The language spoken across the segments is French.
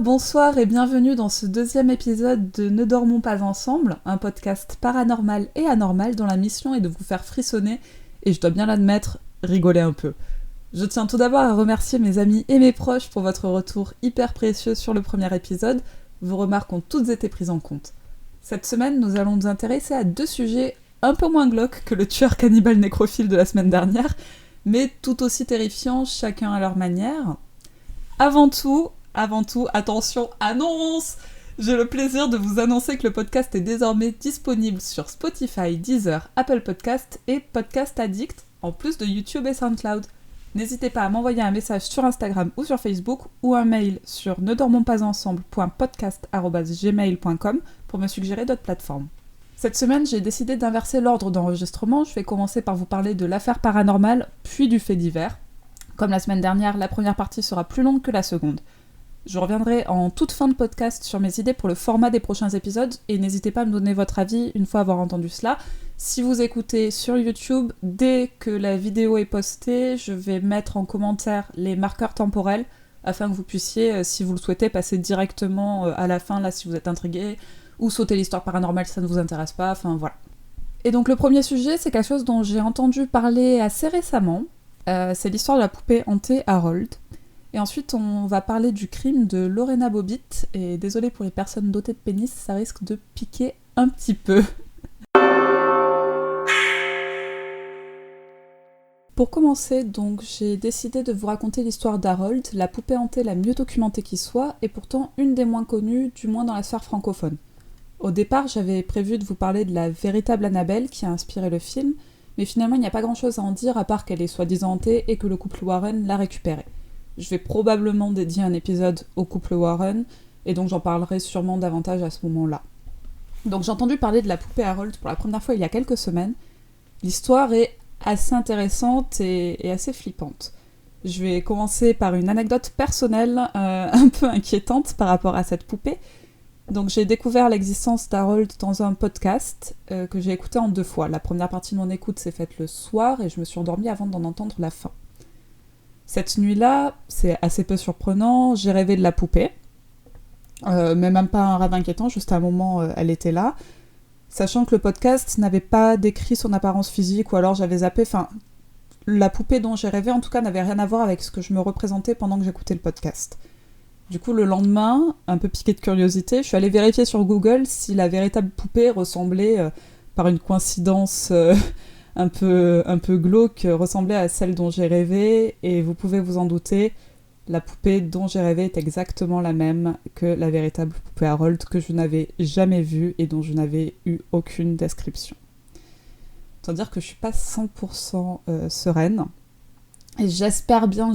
Bonsoir et bienvenue dans ce deuxième épisode de Ne dormons pas ensemble, un podcast paranormal et anormal dont la mission est de vous faire frissonner et je dois bien l'admettre, rigoler un peu. Je tiens tout d'abord à remercier mes amis et mes proches pour votre retour hyper précieux sur le premier épisode, vos remarques ont toutes été prises en compte. Cette semaine, nous allons nous intéresser à deux sujets un peu moins glauques que le tueur cannibale nécrophile de la semaine dernière, mais tout aussi terrifiants chacun à leur manière. Avant tout, attention, annonce! J'ai le plaisir de vous annoncer que le podcast est désormais disponible sur Spotify, Deezer, Apple Podcast et Podcast Addict, en plus de YouTube et SoundCloud. N'hésitez pas à m'envoyer un message sur Instagram ou sur Facebook ou un mail sur nedormonpasensemble.podcast@gmail.com pour me suggérer d'autres plateformes. Cette semaine, j'ai décidé d'inverser l'ordre d'enregistrement. Je vais commencer par vous parler de l'affaire paranormale, puis du fait divers. Comme la semaine dernière, la première partie sera plus longue que la seconde. Je reviendrai en toute fin de podcast sur mes idées pour le format des prochains épisodes et n'hésitez pas à me donner votre avis une fois avoir entendu cela. Si vous écoutez sur YouTube, dès que la vidéo est postée, je vais mettre en commentaire les marqueurs temporels afin que vous puissiez, si vous le souhaitez, passer directement à la fin, là si vous êtes intrigué, ou sauter l'histoire paranormale si ça ne vous intéresse pas, enfin voilà. Et donc le premier sujet, c'est quelque chose dont j'ai entendu parler assez récemment. C'est l'histoire de la poupée hantée Harold. Et ensuite, on va parler du crime de Lorena Bobbitt. Et désolé pour les personnes dotées de pénis, ça risque de piquer un petit peu. Pour commencer, donc, j'ai décidé de vous raconter l'histoire d'Harold, la poupée hantée la mieux documentée qui soit, et pourtant une des moins connues, du moins dans la sphère francophone. Au départ, j'avais prévu de vous parler de la véritable Annabelle qui a inspiré le film, mais finalement il n'y a pas grand chose à en dire à part qu'elle est soi-disant hantée et que le couple Warren l'a récupérée. Je vais probablement dédier un épisode au couple Warren, et donc j'en parlerai sûrement davantage à ce moment-là. Donc j'ai entendu parler de la poupée Harold pour la première fois il y a quelques semaines. L'histoire est assez intéressante et assez flippante. Je vais commencer par une anecdote personnelle un peu inquiétante par rapport à cette poupée. Donc j'ai découvert l'existence d'Harold dans un podcast que j'ai écouté en 2 fois. La première partie de mon écoute s'est faite le soir et je me suis endormie avant d'en entendre la fin. Cette nuit-là, c'est assez peu surprenant, j'ai rêvé de la poupée. Mais même pas un rêve inquiétant, juste à un moment elle était là. Sachant que le podcast n'avait pas décrit son apparence physique ou alors j'avais zappé, enfin la poupée dont j'ai rêvé en tout cas n'avait rien à voir avec ce que je me représentais pendant que j'écoutais le podcast. Du coup, le lendemain, un peu piquée de curiosité, je suis allée vérifier sur Google si la véritable poupée ressemblait, par une coïncidence un peu glauque, ressemblait à celle dont j'ai rêvé, et vous pouvez vous en douter, la poupée dont j'ai rêvé est exactement la même que la véritable poupée Harold que je n'avais jamais vue et dont je n'avais eu aucune description. Autant dire que je suis pas 100% sereine. Et j'espère bien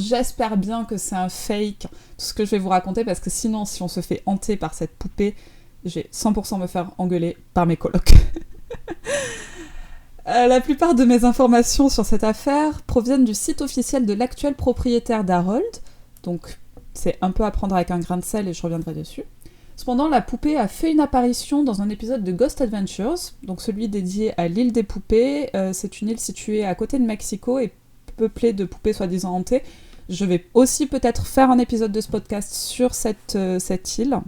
que c'est un fake, tout ce que je vais vous raconter, parce que sinon, si on se fait hanter par cette poupée, je vais 100% me faire engueuler par mes colocs. La plupart de mes informations sur cette affaire proviennent du site officiel de l'actuel propriétaire d'Harold, donc c'est un peu à prendre avec un grain de sel et je reviendrai dessus. Cependant, la poupée a fait une apparition dans un épisode de Ghost Adventures, donc celui dédié à l'île des poupées. C'est une île située à côté de Mexico et peuplée de poupées soi-disant hantées. Je vais aussi peut-être faire un épisode de ce podcast sur cette île,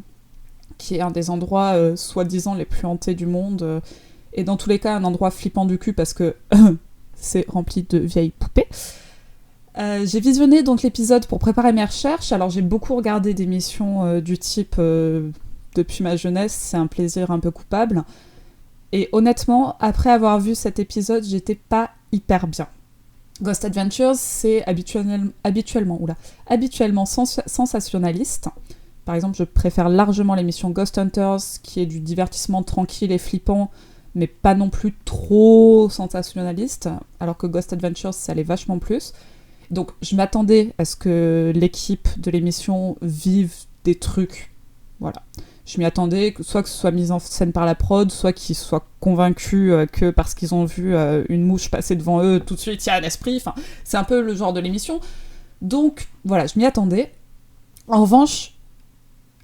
qui est un des endroits soi-disant les plus hantés du monde, et dans tous les cas un endroit flippant du cul parce que c'est rempli de vieilles poupées. J'ai visionné donc l'épisode pour préparer mes recherches, alors j'ai beaucoup regardé d'émissions du type depuis ma jeunesse, c'est un plaisir un peu coupable, et honnêtement, après avoir vu cet épisode, j'étais pas hyper bien. Ghost Adventures, c'est habituellement sensationnaliste. Par exemple, je préfère largement l'émission Ghost Hunters, qui est du divertissement tranquille et flippant, mais pas non plus trop sensationnaliste, alors que Ghost Adventures, ça l'est vachement plus. Donc, je m'attendais à ce que l'équipe de l'émission vive des trucs. Voilà. Je m'y attendais, soit que ce soit mis en scène par la prod, soit qu'ils soient convaincus que parce qu'ils ont vu une mouche passer devant eux, tout de suite, il y a un esprit. Enfin, c'est un peu le genre de l'émission. Donc, voilà, je m'y attendais. En revanche,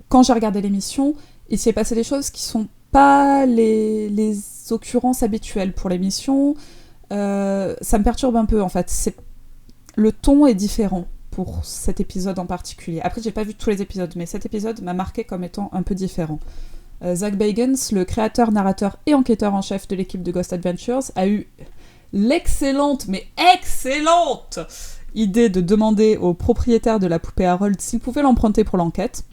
quand j'ai regardé l'émission, il s'est passé des choses qui sont pas les occurrences habituelles pour l'émission. Ça me perturbe un peu, en fait. Le ton est différent. pour cet épisode en particulier. Après, j'ai pas vu tous les épisodes, mais cet épisode m'a marqué comme étant un peu différent. Zach Bagans, le créateur, narrateur et enquêteur en chef de l'équipe de Ghost Adventures, a eu l'excellente, mais excellente idée de demander au propriétaire de la poupée Harold s'il pouvait l'emprunter pour l'enquête.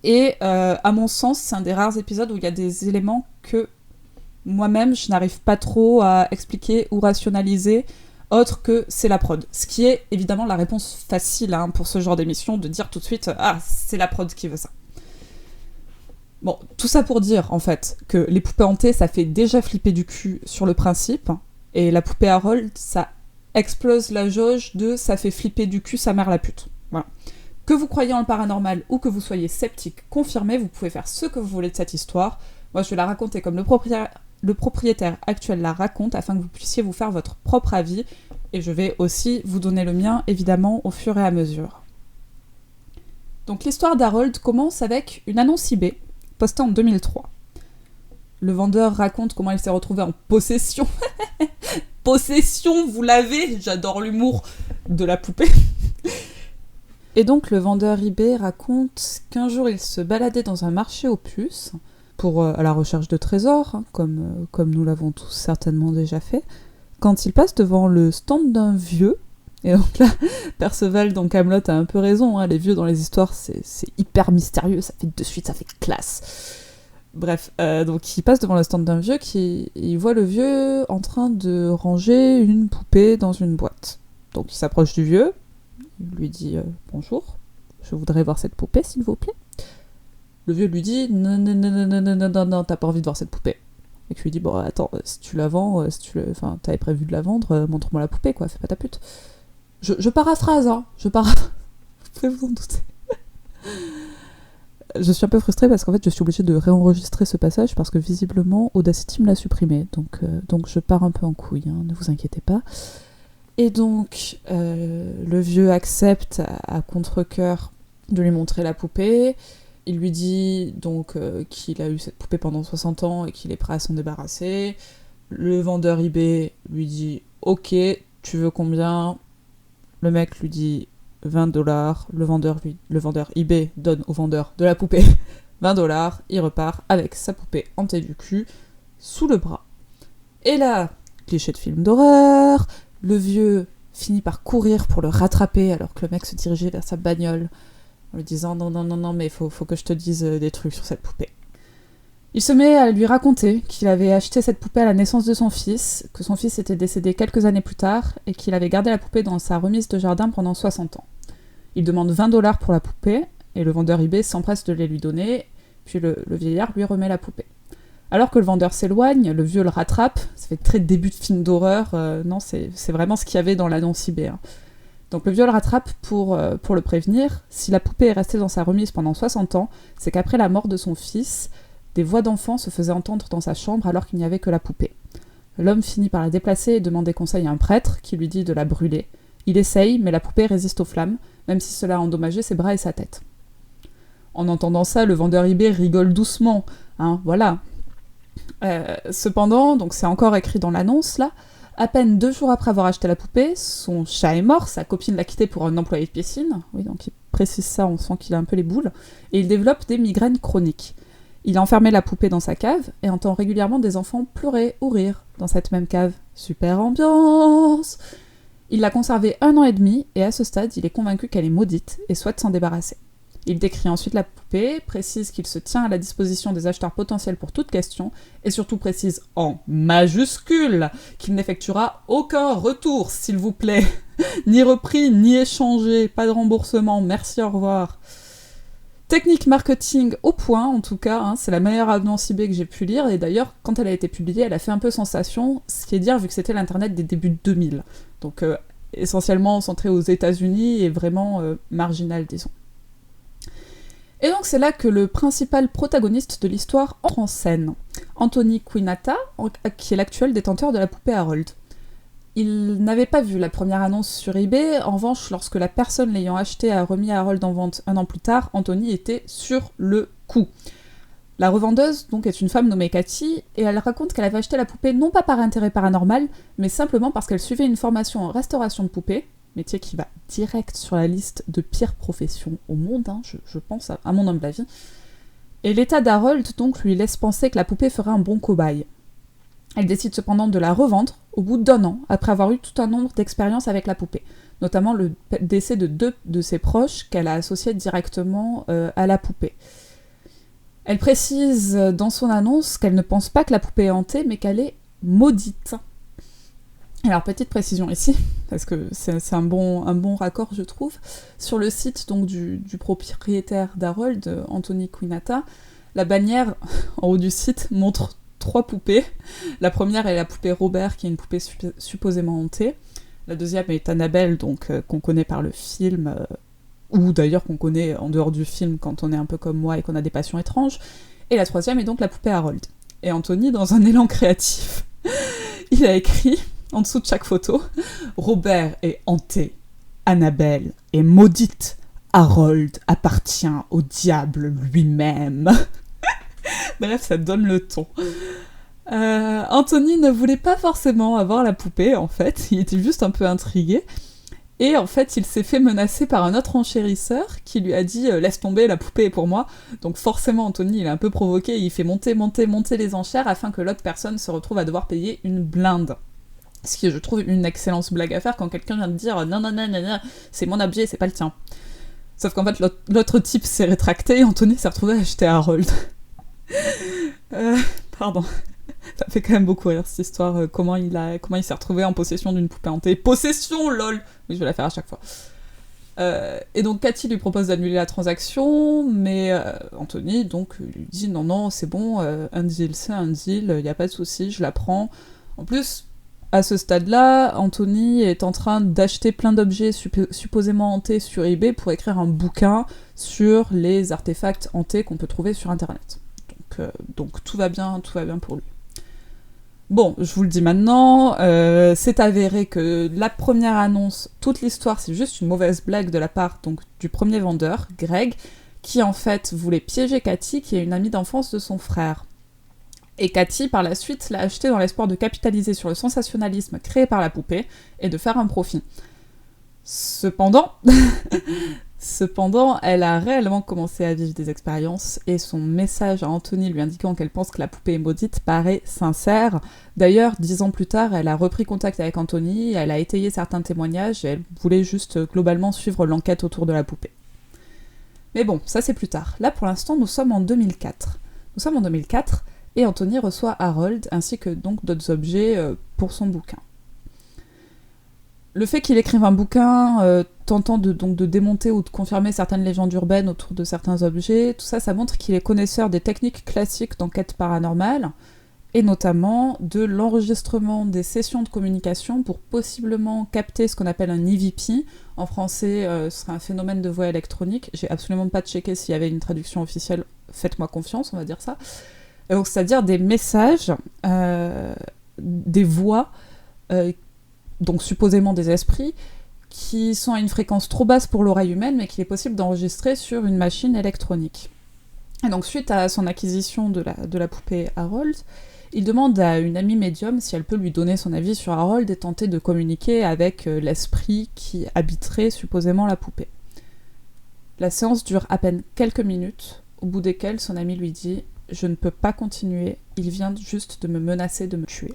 Et à mon sens, c'est un des rares épisodes où il y a des éléments que moi-même, je n'arrive pas trop à expliquer ou rationaliser, autre que c'est la prod. Ce qui est évidemment la réponse facile pour ce genre d'émission, de dire tout de suite « Ah, c'est la prod qui veut ça ». Bon, tout ça pour dire, en fait, que les poupées hantées, ça fait déjà flipper du cul sur le principe, et la poupée Harold, ça explose la jauge de « ça fait flipper du cul sa mère la pute ». Voilà. Que vous croyez en le paranormal ou que vous soyez sceptique, confirmé, vous pouvez faire ce que vous voulez de cette histoire. Moi, je vais la raconter comme le propriétaire actuel la raconte, afin que vous puissiez vous faire votre propre avis, et je vais aussi vous donner le mien, évidemment, au fur et à mesure. Donc l'histoire d'Harold commence avec une annonce eBay, postée en 2003. Le vendeur raconte comment il s'est retrouvé en possession. Possession, vous l'avez, j'adore l'humour de la poupée. Et donc le vendeur eBay raconte qu'un jour il se baladait dans un marché aux puces, à la recherche de trésors, comme nous l'avons tous certainement déjà fait, quand il passe devant le stand d'un vieux. Et donc là, Perceval dans Kaamelott a un peu raison, les vieux dans les histoires, c'est hyper mystérieux, ça fait de suite, ça fait classe. Bref, donc il passe devant le stand d'un vieux, il voit le vieux en train de ranger une poupée dans une boîte. Donc il s'approche du vieux, il lui dit « Bonjour, je voudrais voir cette poupée, s'il vous plaît ». Le vieux lui dit « Non, t'as pas envie de voir cette poupée ». Et que lui dit « Bon, attends, si tu la vends, t'avais prévu de la vendre, montre-moi la poupée, quoi, fais pas ta pute ». Je paraphrase, vous pouvez vous en douter. Je suis un peu frustrée parce qu'en fait, je suis obligée de réenregistrer ce passage parce que visiblement, Audacity me l'a supprimé. Donc je pars un peu en couille, ne vous inquiétez pas. Et donc, le vieux accepte à contre-cœur de lui montrer la poupée. Il lui dit donc qu'il a eu cette poupée pendant 60 ans et qu'il est prêt à s'en débarrasser. Le vendeur eBay lui dit « Ok, tu veux combien ?» Le mec lui dit 20$, le vendeur eBay donne au vendeur de la poupée 20$, il repart avec sa poupée hantée du cul sous le bras. Et là, cliché de film d'horreur, le vieux finit par courir pour le rattraper alors que le mec se dirigeait vers sa bagnole en lui disant non, mais faut que je te dise des trucs sur cette poupée. Il se met à lui raconter qu'il avait acheté cette poupée à la naissance de son fils, que son fils était décédé quelques années plus tard, et qu'il avait gardé la poupée dans sa remise de jardin pendant 60 ans. Il demande 20$ pour la poupée, et le vendeur eBay s'empresse de les lui donner, puis le vieillard lui remet la poupée. Alors que le vendeur s'éloigne, le vieux le rattrape, ça fait très début de film d'horreur, non, c'est vraiment ce qu'il y avait dans l'annonce eBay. Donc le vieux le rattrape pour le prévenir, si la poupée est restée dans sa remise pendant 60 ans, c'est qu'après la mort de son fils, des voix d'enfants se faisaient entendre dans sa chambre alors qu'il n'y avait que la poupée. L'homme finit par la déplacer et demander conseil à un prêtre qui lui dit de la brûler. Il essaye, mais la poupée résiste aux flammes, même si cela a endommagé ses bras et sa tête. En entendant ça, le vendeur eBay rigole doucement, voilà. Cependant, donc c'est encore écrit dans l'annonce là, à peine 2 jours après avoir acheté la poupée, son chat est mort, sa copine l'a quitté pour un employé de piscine, oui donc il précise ça, on sent qu'il a un peu les boules, et il développe des migraines chroniques. Il a enfermé la poupée dans sa cave et entend régulièrement des enfants pleurer ou rire dans cette même cave. Super ambiance! Il l'a conservée 1 an et demi et à ce stade, il est convaincu qu'elle est maudite et souhaite s'en débarrasser. Il décrit ensuite la poupée, précise qu'il se tient à la disposition des acheteurs potentiels pour toute question et surtout précise en majuscule qu'il n'effectuera aucun retour, s'il vous plaît. Ni repris, ni échangé, pas de remboursement, merci, au revoir. Technique marketing au point, en tout cas, c'est la meilleure annonce eBay que j'ai pu lire, et d'ailleurs, quand elle a été publiée, elle a fait un peu sensation, ce qui est dire vu que c'était l'internet des débuts de 2000. Donc, essentiellement centré aux États-Unis et vraiment marginal, disons. Et donc, c'est là que le principal protagoniste de l'histoire entre en scène. Anthony Quinata, qui est l'actuel détenteur de la poupée Harold. Il n'avait pas vu la première annonce sur eBay, en revanche, lorsque la personne l'ayant acheté a remis Harold en vente 1 an plus tard, Anthony était sur le coup. La revendeuse, donc, est une femme nommée Cathy, et elle raconte qu'elle avait acheté la poupée non pas par intérêt paranormal, mais simplement parce qu'elle suivait une formation en restauration de poupées, métier qui va direct sur la liste de pires professions au monde, je pense, à mon humble avis. Et l'état d'Harold, donc, lui laisse penser que la poupée ferait un bon cobaye. Elle décide cependant de la revendre au bout d'1 an, après avoir eu tout un nombre d'expériences avec la poupée, notamment le décès de 2 de ses proches qu'elle a associés directement à la poupée. Elle précise dans son annonce qu'elle ne pense pas que la poupée est hantée, mais qu'elle est maudite. Alors, petite précision ici, parce que c'est un bon raccord, je trouve. Sur le site donc, du propriétaire d'Harold, Anthony Quinata, la bannière en haut du site montre 3 poupées. La première est la poupée Robert, qui est une poupée supposément hantée. La deuxième est Annabelle, donc, qu'on connaît par le film, ou d'ailleurs qu'on connaît en dehors du film quand on est un peu comme moi et qu'on a des passions étranges. Et la troisième est donc la poupée Harold. Et Anthony, dans un élan créatif, il a écrit, en dessous de chaque photo, « Robert est hanté, Annabelle est maudite, Harold appartient au diable lui-même. » Bref, ça donne le ton. Anthony ne voulait pas forcément avoir la poupée, en fait, il était juste un peu intrigué. Et en fait, il s'est fait menacer par un autre enchérisseur qui lui a dit « Laisse tomber, la poupée est pour moi ». Donc forcément, Anthony, il est un peu provoqué, il fait monter les enchères afin que l'autre personne se retrouve à devoir payer une blinde. Ce qui est, je trouve, une excellente blague à faire quand quelqu'un vient de dire « Non, c'est mon objet, c'est pas le tien ». Sauf qu'en fait, l'autre type s'est rétracté et Anthony s'est retrouvé à acheter Harold. Pardon. Ça fait quand même beaucoup rire cette histoire, comment il s'est retrouvé en possession d'une poupée hantée. Possession, lol. Oui, je vais la faire à chaque fois. Et donc Cathy lui propose d'annuler la transaction, mais Anthony donc lui dit non, c'est bon, un deal c'est un deal, y a pas de souci, je la prends. En plus, à ce stade-là, Anthony est en train d'acheter plein d'objets supposément hantés sur eBay pour écrire un bouquin sur les artefacts hantés qu'on peut trouver sur internet. Donc tout va bien pour lui. Bon, je vous le dis maintenant, c'est avéré que la première annonce, toute l'histoire, c'est juste une mauvaise blague de la part donc, du premier vendeur, Greg, qui en fait voulait piéger Cathy, qui est une amie d'enfance de son frère. Et Cathy, par la suite, l'a acheté dans l'espoir de capitaliser sur le sensationnalisme créé par la poupée et de faire un profit. Cependant, elle a réellement commencé à vivre des expériences et son message à Anthony lui indiquant qu'elle pense que la poupée est maudite paraît sincère. D'ailleurs, 10 ans plus tard, elle a repris contact avec Anthony, elle a étayé certains témoignages et elle voulait juste globalement suivre l'enquête autour de la poupée. Mais bon, ça c'est plus tard. Là, pour l'instant, nous sommes en 2004. Et Anthony reçoit Harold ainsi que donc d'autres objets pour son bouquin. Le fait qu'il écrive un bouquin tentant de démonter ou de confirmer certaines légendes urbaines autour de certains objets, tout ça montre qu'il est connaisseur des techniques classiques d'enquête paranormale, et notamment de l'enregistrement des sessions de communication pour possiblement capter ce qu'on appelle un EVP. En français, ce serait un phénomène de voix électronique. J'ai absolument pas checké s'il y avait une traduction officielle, faites-moi confiance, on va dire ça. Et donc, c'est-à-dire des messages, des voix, donc supposément des esprits, qui sont à une fréquence trop basse pour l'oreille humaine, mais qu'il est possible d'enregistrer sur une machine électronique. Et donc, suite à son acquisition de la poupée Harold, il demande à une amie médium si elle peut lui donner son avis sur Harold et tenter de communiquer avec l'esprit qui habiterait supposément la poupée. La séance dure à peine quelques minutes, au bout desquelles son ami lui dit « Je ne peux pas continuer, il vient juste de me menacer de me tuer ».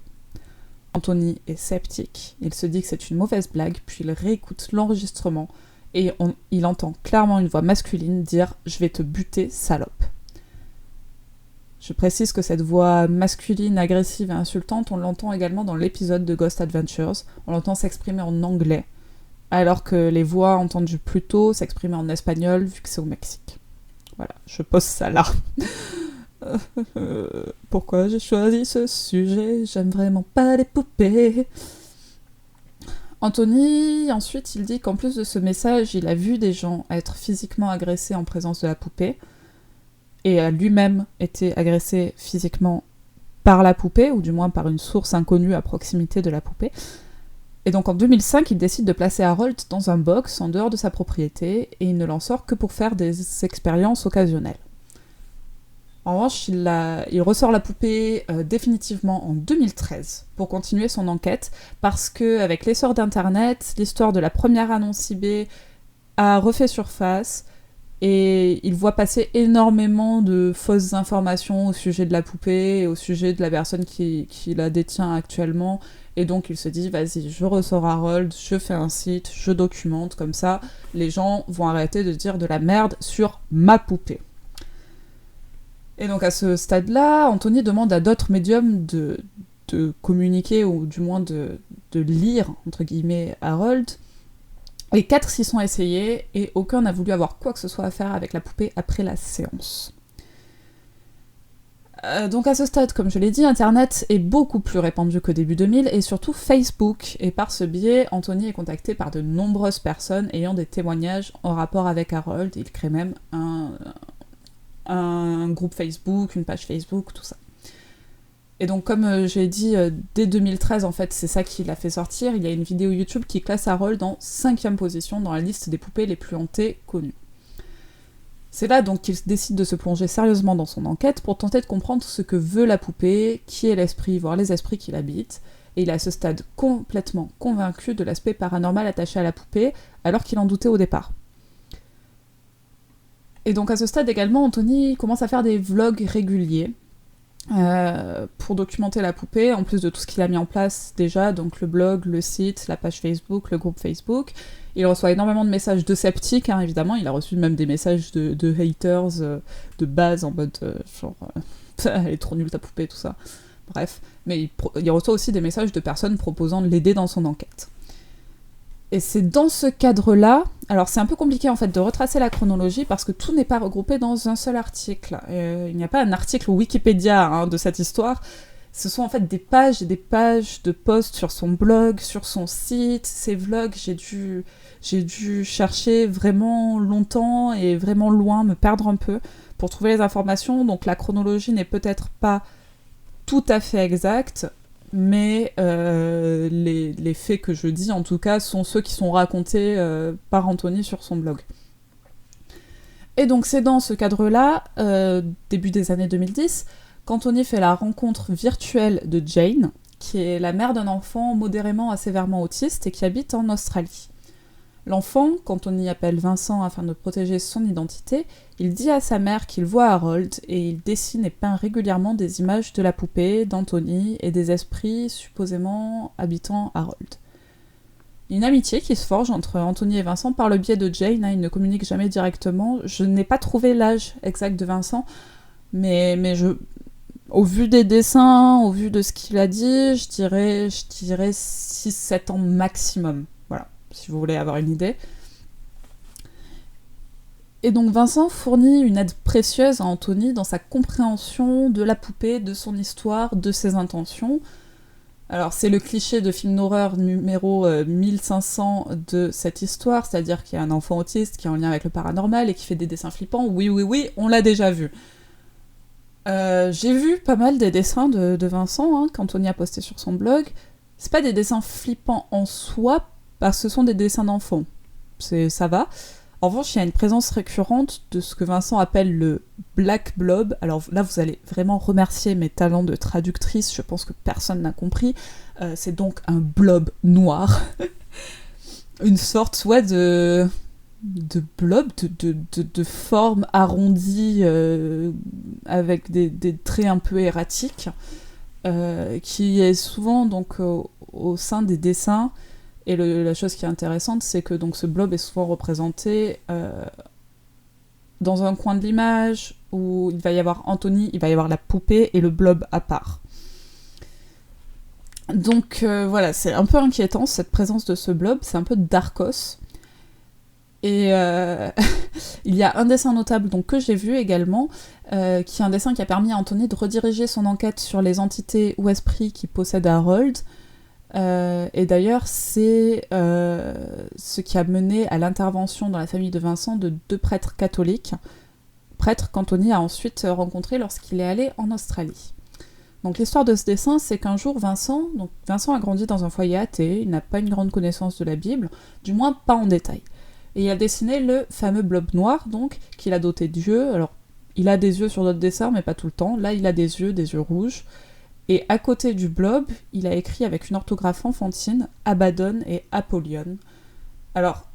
Anthony est sceptique, il se dit que c'est une mauvaise blague, puis il réécoute l'enregistrement et il entend clairement une voix masculine dire « Je vais te buter, salope ». Je précise que cette voix masculine, agressive et insultante, on l'entend également dans l'épisode de Ghost Adventures, on l'entend s'exprimer en anglais, alors que les voix entendues plus tôt s'exprimaient en espagnol, vu que c'est au Mexique. Voilà, je pose ça là. Pourquoi j'ai choisi ce sujet? J'aime vraiment pas les poupées. Anthony, ensuite, il dit qu'en plus de ce message, il a vu des gens être physiquement agressés en présence de la poupée, et a lui-même été agressé physiquement par la poupée, ou du moins par une source inconnue à proximité de la poupée. Et donc en 2005, il décide de placer Harold dans un box en dehors de sa propriété, et il ne l'en sort que pour faire des expériences occasionnelles. En revanche, il ressort la poupée définitivement en 2013 pour continuer son enquête, parce qu'avec l'essor d'Internet, l'histoire de la première annonce eBay a refait surface, et il voit passer énormément de fausses informations au sujet de la poupée et au sujet de la personne qui la détient actuellement. Et donc il se dit, vas-y, je ressors Harold, je fais un site, je documente, comme ça, les gens vont arrêter de dire de la merde sur ma poupée. Et donc à ce stade-là, Anthony demande à d'autres médiums de communiquer, ou du moins de lire, entre guillemets, Harold. Les 4 s'y sont essayés, et aucun n'a voulu avoir quoi que ce soit à faire avec la poupée après la séance. Donc à ce stade, comme je l'ai dit, Internet est beaucoup plus répandu qu'au début 2000, et surtout Facebook, et par ce biais, Anthony est contacté par de nombreuses personnes ayant des témoignages en rapport avec Harold. Il crée même un groupe Facebook, une page Facebook, tout ça. Et donc, comme j'ai dit, dès 2013, en fait, c'est ça qui l'a fait sortir. Il y a une vidéo YouTube qui classe Harold en 5e position dans la liste des poupées les plus hantées connues. C'est là donc qu'il décide de se plonger sérieusement dans son enquête pour tenter de comprendre ce que veut la poupée, qui est l'esprit, voire les esprits qui l'habitent. Et il est à ce stade complètement convaincu de l'aspect paranormal attaché à la poupée, alors qu'il en doutait au départ. Et donc à ce stade également, Anthony commence à faire des vlogs réguliers, pour documenter la poupée, en plus de tout ce qu'il a mis en place déjà, donc le blog, le site, la page Facebook, le groupe Facebook. Il reçoit énormément de messages de sceptiques, hein, évidemment, il a reçu même des messages de haters de base, en mode genre elle est trop nulle ta poupée, tout ça. Bref, mais il reçoit aussi des messages de personnes proposant de l'aider dans son enquête. Et c'est dans ce cadre-là, alors c'est un peu compliqué en fait de retracer la chronologie parce que tout n'est pas regroupé dans un seul article. Il n'y a pas un article Wikipédia de cette histoire, ce sont en fait des pages et des pages de posts sur son blog, sur son site, ses vlogs. J'ai dû chercher vraiment longtemps et vraiment loin, me perdre un peu pour trouver les informations, donc la chronologie n'est peut-être pas tout à fait exacte, mais les faits que je dis en tout cas sont ceux qui sont racontés par Anthony sur son blog. Et donc c'est dans ce cadre-là, début des années 2010, qu'Anthony fait la rencontre virtuelle de Jane, qui est la mère d'un enfant modérément à sévèrement autiste et qui habite en Australie. L'enfant, qu'Anthony appelle Vincent afin de protéger son identité, il dit à sa mère qu'il voit Harold et il dessine et peint régulièrement des images de la poupée, d'Anthony et des esprits supposément habitant Harold. Une amitié qui se forge entre Anthony et Vincent par le biais de Jane, ils ne communiquent jamais directement. Je n'ai pas trouvé l'âge exact de Vincent, mais au vu des dessins, au vu de ce qu'il a dit, je dirais 6-7 ans maximum. Voilà, si vous voulez avoir une idée. Et donc Vincent fournit une aide précieuse à Anthony dans sa compréhension de la poupée, de son histoire, de ses intentions. Alors c'est le cliché de film d'horreur numéro 1500 de cette histoire, c'est-à-dire qu'il y a un enfant autiste qui est en lien avec le paranormal et qui fait des dessins flippants. Oui, on l'a déjà vu. J'ai vu pas mal des dessins de Vincent, qu'Anthony a posté sur son blog. C'est pas des dessins flippants en soi, parce que ce sont des dessins d'enfants. Ça va. En revanche, il y a une présence récurrente de ce que Vincent appelle le Black Blob. Alors là, vous allez vraiment remercier mes talents de traductrice, je pense que personne n'a compris. C'est donc un blob noir. Une sorte, de blob, de forme arrondie, avec des traits un peu erratiques, qui est souvent donc au sein des dessins. Et la chose qui est intéressante, c'est que donc, ce blob est souvent représenté dans un coin de l'image où il va y avoir Anthony, il va y avoir la poupée et le blob à part. Donc voilà, c'est un peu inquiétant cette présence de ce blob, c'est un peu darkos. Et il y a un dessin notable donc, que j'ai vu également, qui est un dessin qui a permis à Anthony de rediriger son enquête sur les entités ou esprits qui possèdent Harold. Et d'ailleurs, c'est ce qui a mené à l'intervention dans la famille de Vincent de 2 prêtres catholiques, prêtres qu'Anthony a ensuite rencontrés lorsqu'il est allé en Australie. Donc l'histoire de ce dessin, c'est qu'un jour Vincent a grandi dans un foyer athée, il n'a pas une grande connaissance de la Bible, du moins pas en détail. Et il a dessiné le fameux blob noir, donc, qu'il a doté de Dieu. Alors, Il a des yeux sur d'autres dessins, mais pas tout le temps. Là, il a des yeux rouges. Et à côté du blob, il a écrit avec une orthographe enfantine Abaddon et Apollyon. Alors,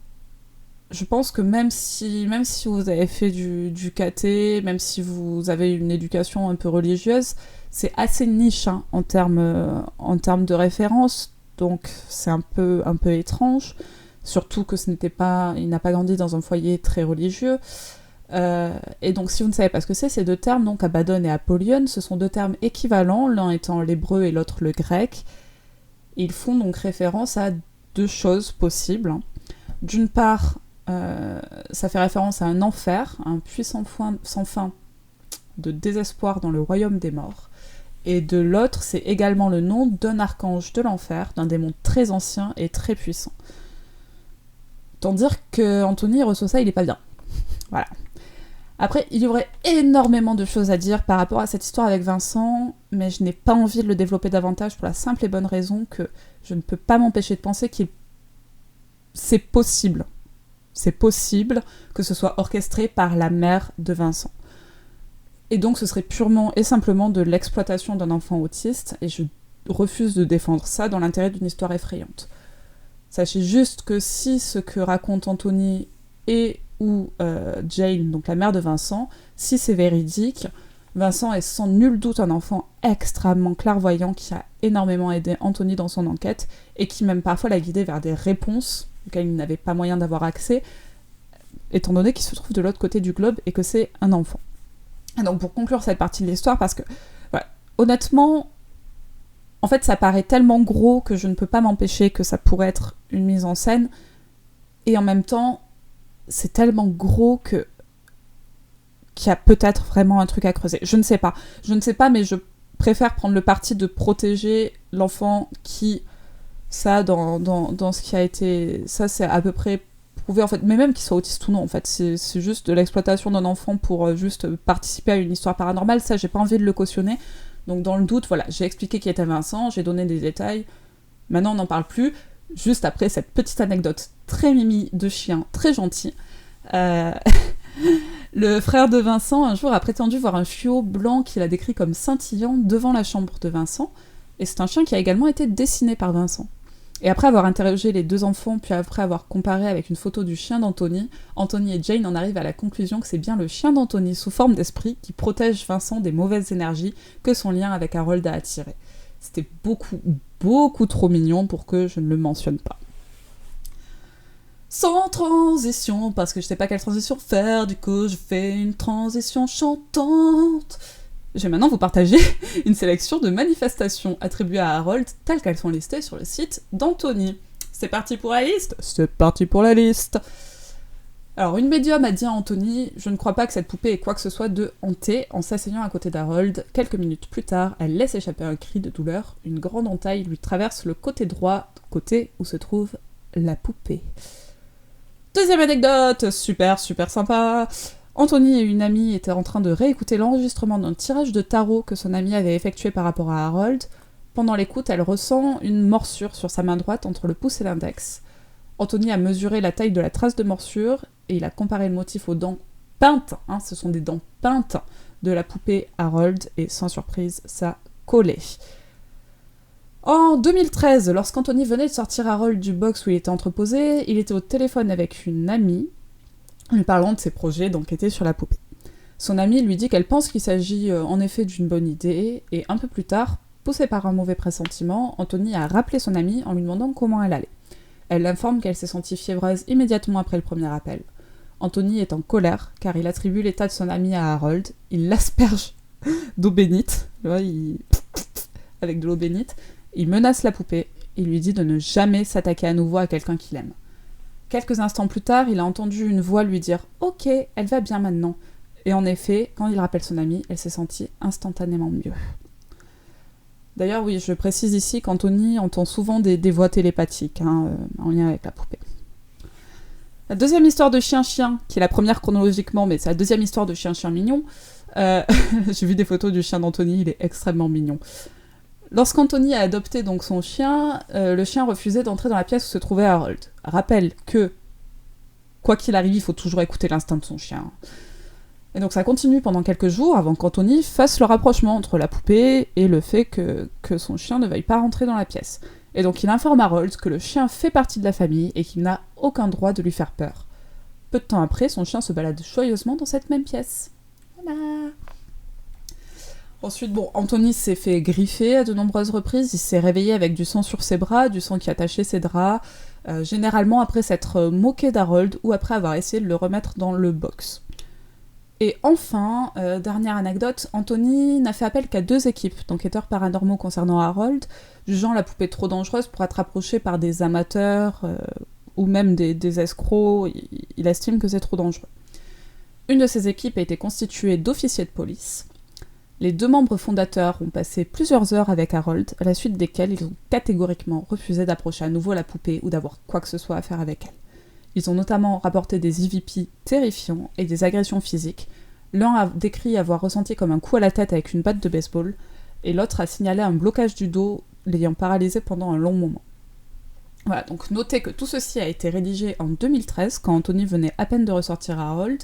je pense que même si vous avez fait du caté, même si vous avez une éducation un peu religieuse, c'est assez niche en termes de référence, donc c'est un peu étrange, surtout que il n'a pas grandi dans un foyer très religieux. Et donc si vous ne savez pas ce que c'est, ces deux termes, donc Abaddon et Apollyon, ce sont deux termes équivalents, l'un étant l'hébreu et l'autre le grec. Ils font donc référence à deux choses possibles. D'une part, ça fait référence à un enfer, un puits sans fin de désespoir dans le royaume des morts. Et de l'autre, c'est également le nom d'un archange de l'enfer, d'un démon très ancien et très puissant. Tant dire que Anthony reçoit ça, il est pas bien. Voilà. Après, il y aurait énormément de choses à dire par rapport à cette histoire avec Vincent, mais je n'ai pas envie de le développer davantage pour la simple et bonne raison que je ne peux pas m'empêcher de penser c'est possible. C'est possible que ce soit orchestré par la mère de Vincent. Et donc ce serait purement et simplement de l'exploitation d'un enfant autiste, et je refuse de défendre ça dans l'intérêt d'une histoire effrayante. Sachez juste que si ce que raconte Anthony ou Jane, donc la mère de Vincent, si c'est véridique, Vincent est sans nul doute un enfant extrêmement clairvoyant qui a énormément aidé Anthony dans son enquête, et qui même parfois l'a guidé vers des réponses auxquelles il n'avait pas moyen d'avoir accès, étant donné qu'il se trouve de l'autre côté du globe et que c'est un enfant. Et donc pour conclure cette partie de l'histoire, parce que voilà, honnêtement, en fait ça paraît tellement gros que je ne peux pas m'empêcher que ça pourrait être une mise en scène, et en même temps c'est tellement gros qu'il y a peut-être vraiment un truc à creuser. Je ne sais pas, mais je préfère prendre le parti de protéger l'enfant qui, ça dans ce qui a été, ça c'est à peu près prouvé en fait, mais même qu'il soit autiste ou non en fait, c'est juste de l'exploitation d'un enfant pour juste participer à une histoire paranormale, ça j'ai pas envie de le cautionner. Donc dans le doute, voilà, j'ai expliqué qui était Vincent, j'ai donné des détails, maintenant on n'en parle plus, juste après cette petite anecdote très mimi de chien, très gentil. Le frère de Vincent un jour a prétendu voir un chiot blanc qu'il a décrit comme scintillant devant la chambre de Vincent, et c'est un chien qui a également été dessiné par Vincent. Et après avoir interrogé les deux enfants, puis après avoir comparé avec une photo du chien d'Anthony, Anthony et Jane en arrivent à la conclusion que c'est bien le chien d'Anthony sous forme d'esprit qui protège Vincent des mauvaises énergies que son lien avec Harold a attiré. C'était beaucoup trop mignon pour que je ne le mentionne pas. Sans transition, parce que je sais pas quelle transition faire, du coup je fais une transition chantante. Je vais maintenant vous partager une sélection de manifestations attribuées à Harold telles qu'elles sont listées sur le site d'Anthony. C'est parti pour la liste ? C'est parti pour la liste. Alors, une médium a dit à Anthony « Je ne crois pas que cette poupée ait quoi que ce soit de hanté » en s'asseyant à côté d'Harold. Quelques minutes plus tard, elle laisse échapper un cri de douleur. Une grande entaille lui traverse le côté droit, côté où se trouve la poupée. Deuxième anecdote, super sympa. Anthony et une amie étaient en train de réécouter l'enregistrement d'un tirage de tarot que son amie avait effectué par rapport à Harold. Pendant l'écoute, elle ressent une morsure sur sa main droite entre le pouce et l'index. Anthony a mesuré la taille de la trace de morsure et il a comparé le motif aux dents peintes, ce sont des dents peintes, de la poupée Harold, et sans surprise, ça collait. En 2013, lorsqu'Anthony venait de sortir Harold du box où il était entreposé, il était au téléphone avec une amie, lui parlant de ses projets d'enquêter sur la poupée. Son amie lui dit qu'elle pense qu'il s'agit en effet d'une bonne idée, et un peu plus tard, poussé par un mauvais pressentiment, Anthony a rappelé son amie en lui demandant comment elle allait. Elle l'informe qu'elle s'est sentie fiévreuse immédiatement après le premier appel. Anthony est en colère, car il attribue l'état de son amie à Harold, il l'asperge d'eau bénite, avec de l'eau bénite, il menace la poupée, il lui dit de ne jamais s'attaquer à nouveau à quelqu'un qu'il aime. Quelques instants plus tard, il a entendu une voix lui dire « Ok, elle va bien maintenant ». Et en effet, quand il rappelle son amie, elle s'est sentie instantanément mieux. D'ailleurs, oui, je précise ici qu'Anthony entend souvent des voix télépathiques, en lien avec la poupée. La deuxième histoire de chien-chien, qui est la première chronologiquement, mais c'est la deuxième histoire de chien-chien mignon. J'ai vu des photos du chien d'Anthony, il est extrêmement mignon. Lorsqu'Anthony a adopté donc son chien, le chien refusait d'entrer dans la pièce où se trouvait Harold. Rappelle que, quoi qu'il arrive, il faut toujours écouter l'instinct de son chien. Et donc ça continue pendant quelques jours avant qu'Anthony fasse le rapprochement entre la poupée et le fait que son chien ne veuille pas rentrer dans la pièce. Et donc il informe Harold que le chien fait partie de la famille et qu'il n'a aucun droit de lui faire peur. Peu de temps après, son chien se balade joyeusement dans cette même pièce. Voilà. Ensuite, Anthony s'est fait griffer à de nombreuses reprises, il s'est réveillé avec du sang sur ses bras, du sang qui a taché ses draps, généralement après s'être moqué d'Harold ou après avoir essayé de le remettre dans le box. Et enfin, dernière anecdote, Anthony n'a fait appel qu'à 2 équipes d'enquêteurs paranormaux concernant Harold, jugeant la poupée trop dangereuse pour être approchée par des amateurs ou même des escrocs, il estime que c'est trop dangereux. Une de ces équipes a été constituée d'officiers de police. Les 2 membres fondateurs ont passé plusieurs heures avec Harold, à la suite desquelles ils ont catégoriquement refusé d'approcher à nouveau la poupée ou d'avoir quoi que ce soit à faire avec elle. Ils ont notamment rapporté des EVP terrifiants et des agressions physiques. L'un a décrit avoir ressenti comme un coup à la tête avec une batte de baseball, et l'autre a signalé un blocage du dos, l'ayant paralysé pendant un long moment. Voilà, donc notez que tout ceci a été rédigé en 2013, quand Anthony venait à peine de ressortir à Harold.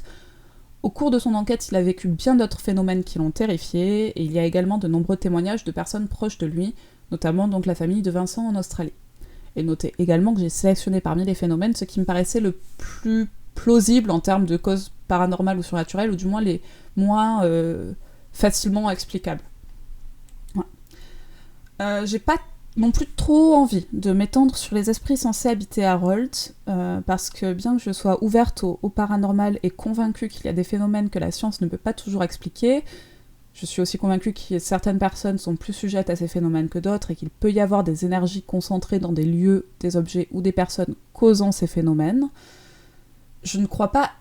Au cours de son enquête, il a vécu bien d'autres phénomènes qui l'ont terrifié, et il y a également de nombreux témoignages de personnes proches de lui, notamment donc la famille de Vincent en Australie. Et notez également que j'ai sélectionné parmi les phénomènes ce qui me paraissait le plus plausible en termes de causes paranormales ou surnaturelles, ou du moins les moins facilement explicables. Ouais. J'ai pas non plus trop envie de m'étendre sur les esprits censés habiter Harold, parce que bien que je sois ouverte au paranormal et convaincue qu'il y a des phénomènes que la science ne peut pas toujours expliquer, je suis aussi convaincue que certaines personnes sont plus sujettes à ces phénomènes que d'autres et qu'il peut y avoir des énergies concentrées dans des lieux, des objets ou des personnes causant ces phénomènes. Je ne crois pas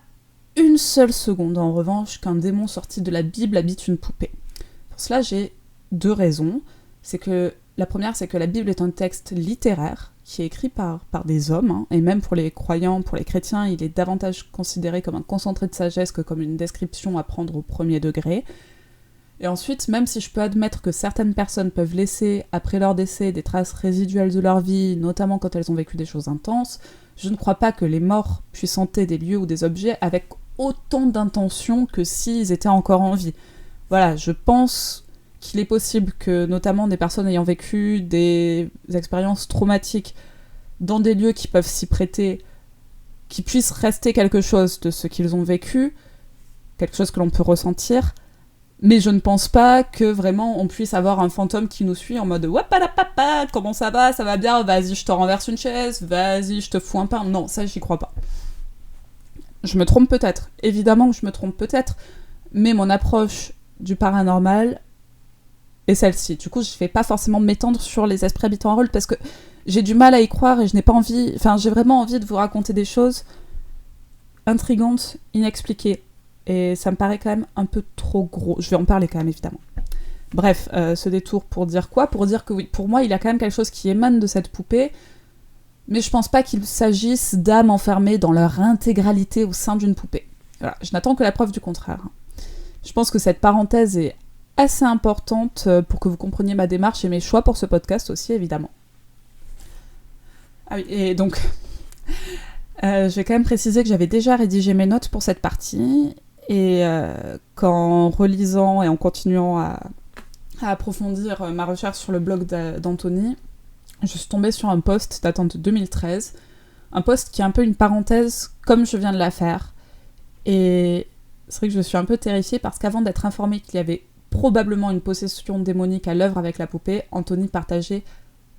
une seule seconde, en revanche, qu'un démon sorti de la Bible habite une poupée. Pour cela, j'ai 2 raisons. La première, c'est que la Bible est un texte littéraire qui est écrit par des hommes, et même pour les croyants, pour les chrétiens, il est davantage considéré comme un concentré de sagesse que comme une description à prendre au premier degré. Et ensuite, même si je peux admettre que certaines personnes peuvent laisser, après leur décès, des traces résiduelles de leur vie, notamment quand elles ont vécu des choses intenses, je ne crois pas que les morts puissent hanter des lieux ou des objets avec autant d'intention que s'ils étaient encore en vie. Voilà, je pense qu'il est possible que, notamment des personnes ayant vécu des expériences traumatiques dans des lieux qui peuvent s'y prêter, qui puissent rester quelque chose de ce qu'ils ont vécu, quelque chose que l'on peut ressentir, mais je ne pense pas que vraiment on puisse avoir un fantôme qui nous suit en mode « Wapalapapa, comment ça va bien, vas-y je te renverse une chaise, vas-y je te fous un pain ». Non, ça j'y crois pas. Je me trompe peut-être, évidemment que je me trompe peut-être, mais mon approche du paranormal est celle-ci. Du coup, je vais pas forcément m'étendre sur les esprits habitants Harold parce que j'ai du mal à y croire et je n'ai pas envie... Enfin, j'ai vraiment envie de vous raconter des choses intrigantes, inexpliquées. Et ça me paraît quand même un peu trop gros. Je vais en parler quand même, évidemment. Bref, ce détour pour dire quoi ? Pour dire que oui, pour moi, il y a quand même quelque chose qui émane de cette poupée, mais je pense pas qu'il s'agisse d'âmes enfermées dans leur intégralité au sein d'une poupée. Voilà, je n'attends que la preuve du contraire. Je pense que cette parenthèse est assez importante pour que vous compreniez ma démarche et mes choix pour ce podcast aussi, évidemment. Ah oui, et donc... je vais quand même préciser que j'avais déjà rédigé mes notes pour cette partie, et qu'en relisant et en continuant à approfondir ma recherche sur le blog d'Anthony, je suis tombée sur un post datant de 2013, un post qui est un peu une parenthèse comme je viens de la faire, et c'est vrai que je suis un peu terrifiée parce qu'avant d'être informée qu'il y avait probablement une possession démonique à l'œuvre avec la poupée, Anthony partageait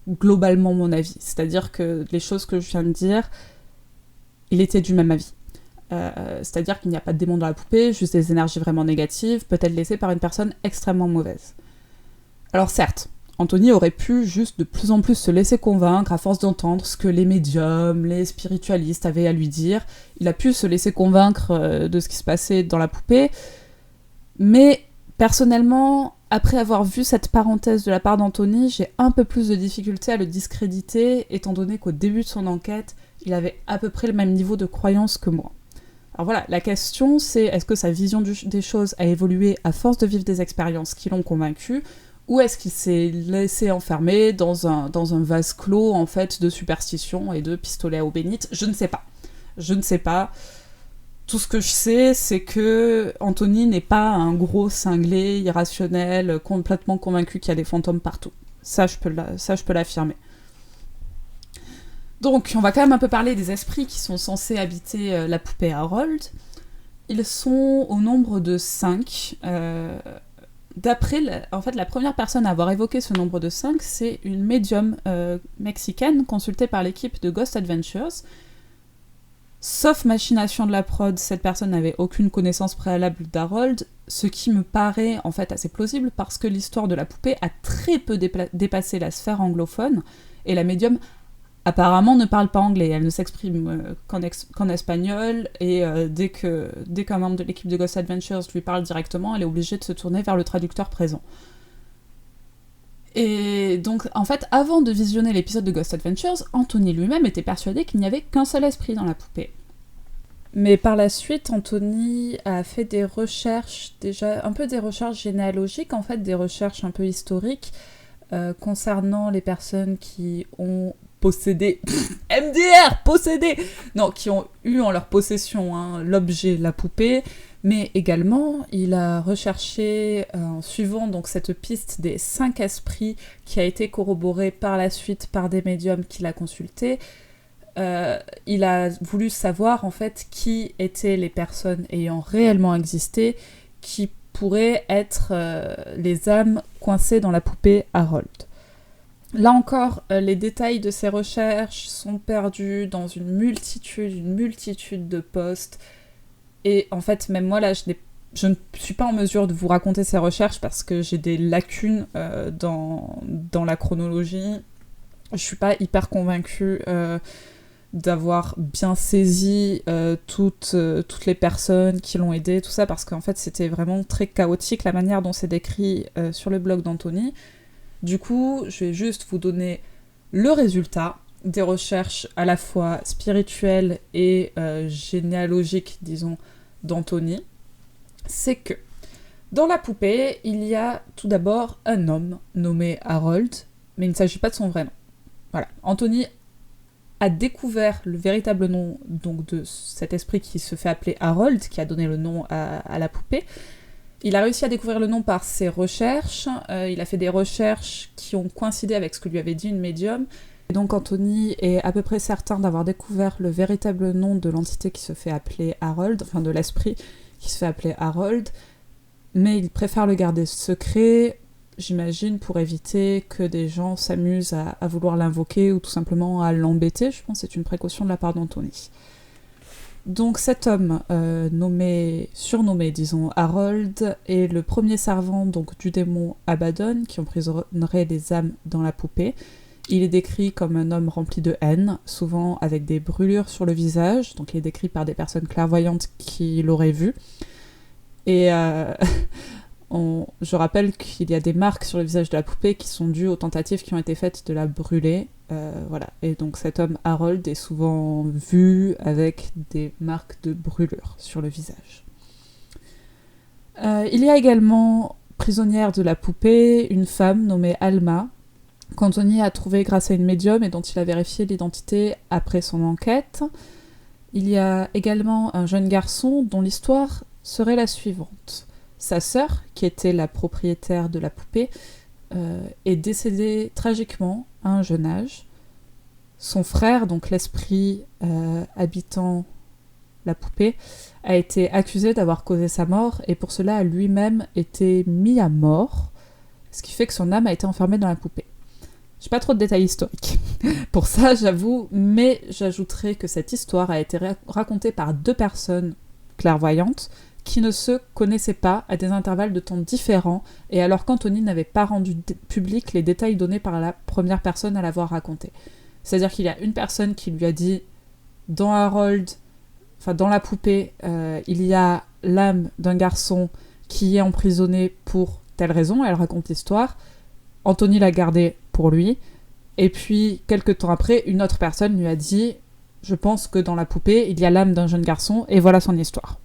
globalement mon avis, c'est-à-dire que les choses que je viens de dire, il était du même avis. C'est-à-dire qu'il n'y a pas de démon dans la poupée, juste des énergies vraiment négatives, peut-être laissées par une personne extrêmement mauvaise. Alors certes, Anthony aurait pu juste de plus en plus se laisser convaincre à force d'entendre ce que les médiums, les spiritualistes avaient à lui dire. Il a pu se laisser convaincre de ce qui se passait dans la poupée, mais personnellement, après avoir vu cette parenthèse de la part d'Anthony, j'ai un peu plus de difficulté à le discréditer, étant donné qu'au début de son enquête, il avait à peu près le même niveau de croyance que moi. Alors voilà, la question c'est, est-ce que sa vision des choses a évolué à force de vivre des expériences qui l'ont convaincu, ou est-ce qu'il s'est laissé enfermer dans un vase clos, en fait, de superstition et de pistolet à eau bénite ? Je ne sais pas. Tout ce que je sais, c'est que Anthony n'est pas un gros cinglé, irrationnel, complètement convaincu qu'il y a des fantômes partout. Ça, je peux l'affirmer. Donc, on va quand même un peu parler des esprits qui sont censés habiter la poupée Harold. Ils sont au nombre de 5. La première personne à avoir évoqué ce nombre de 5, c'est une médium mexicaine consultée par l'équipe de Ghost Adventures. Sauf machination de la prod, cette personne n'avait aucune connaissance préalable d'Harold, ce qui me paraît en fait assez plausible parce que l'histoire de la poupée a très peu dépassé la sphère anglophone et la médium apparemment ne parle pas anglais, elle ne s'exprime qu'en espagnol et dès qu'un membre de l'équipe de Ghost Adventures lui parle directement, elle est obligée de se tourner vers le traducteur présent. Et donc, en fait, avant de visionner l'épisode de Ghost Adventures, Anthony lui-même était persuadé qu'il n'y avait qu'un seul esprit dans la poupée. Mais par la suite, Anthony a fait des recherches, déjà un peu des recherches généalogiques, en fait, des recherches un peu historiques, concernant les personnes qui ont possédé... MDR, possédé Non, qui ont eu en leur possession l'objet, la poupée, mais également, il a recherché, en suivant donc cette piste des 5 esprits qui a été corroborée par la suite par des médiums qu'il a consultés, il a voulu savoir en fait qui étaient les personnes ayant réellement existé, qui pourraient être les âmes coincées dans la poupée Harold. Là encore, les détails de ces recherches sont perdus dans une multitude de posts. Et en fait, même moi, là, je ne suis pas en mesure de vous raconter ces recherches parce que j'ai des lacunes dans la chronologie. Je suis pas hyper convaincue d'avoir bien saisi toutes les personnes qui l'ont aidé, tout ça, parce qu'en fait, c'était vraiment très chaotique la manière dont c'est décrit sur le blog d'Anthony. Du coup, je vais juste vous donner le résultat des recherches à la fois spirituelles et généalogiques, disons, d'Anthony. C'est que dans la poupée, il y a tout d'abord un homme nommé Harold, mais il ne s'agit pas de son vrai nom. Voilà. Anthony a découvert le véritable nom donc, de cet esprit qui se fait appeler Harold, qui a donné le nom à la poupée. Il a réussi à découvrir le nom par ses recherches. Il a fait des recherches qui ont coïncidé avec ce que lui avait dit une médium. Et donc Anthony est à peu près certain d'avoir découvert le véritable nom de l'entité qui se fait appeler Harold, enfin de l'esprit qui se fait appeler Harold, mais il préfère le garder secret, j'imagine, pour éviter que des gens s'amusent à vouloir l'invoquer ou tout simplement à l'embêter. Je pense que c'est une précaution de la part d'Anthony. Donc cet homme, surnommé disons Harold, est le premier servant donc, du démon Abaddon qui emprisonnerait les âmes dans la poupée. Il est décrit comme un homme rempli de haine, souvent avec des brûlures sur le visage, donc il est décrit par des personnes clairvoyantes qui l'auraient vu. Et je rappelle qu'il y a des marques sur le visage de la poupée qui sont dues aux tentatives qui ont été faites de la brûler. Voilà. Et donc cet homme Harold est souvent vu avec des marques de brûlure sur le visage. Il y a également, prisonnière de la poupée, une femme nommée Alma, qu'Anthony a trouvée grâce à une médium et dont il a vérifié l'identité après son enquête. Il y a également un jeune garçon dont l'histoire serait la suivante. Sa sœur, qui était la propriétaire de la poupée, est décédée tragiquement à un jeune âge. Son frère, donc l'esprit habitant la poupée, a été accusé d'avoir causé sa mort et pour cela a lui-même été mis à mort, ce qui fait que son âme a été enfermée dans la poupée. J'ai pas trop de détails historiques pour ça, j'avoue, mais j'ajouterai que cette histoire a été racontée par 2 personnes clairvoyantes qui ne se connaissaient pas à des intervalles de temps différents et alors qu'Anthony n'avait pas rendu public les détails donnés par la première personne à l'avoir raconté. C'est-à-dire qu'il y a une personne qui lui a dit dans la poupée, il y a l'âme d'un garçon qui est emprisonné pour telle raison, elle raconte l'histoire. Anthony l'a gardée pour lui, et puis quelques temps après, une autre personne lui a dit « Je pense que dans la poupée, il y a l'âme d'un jeune garçon, et voilà son histoire ».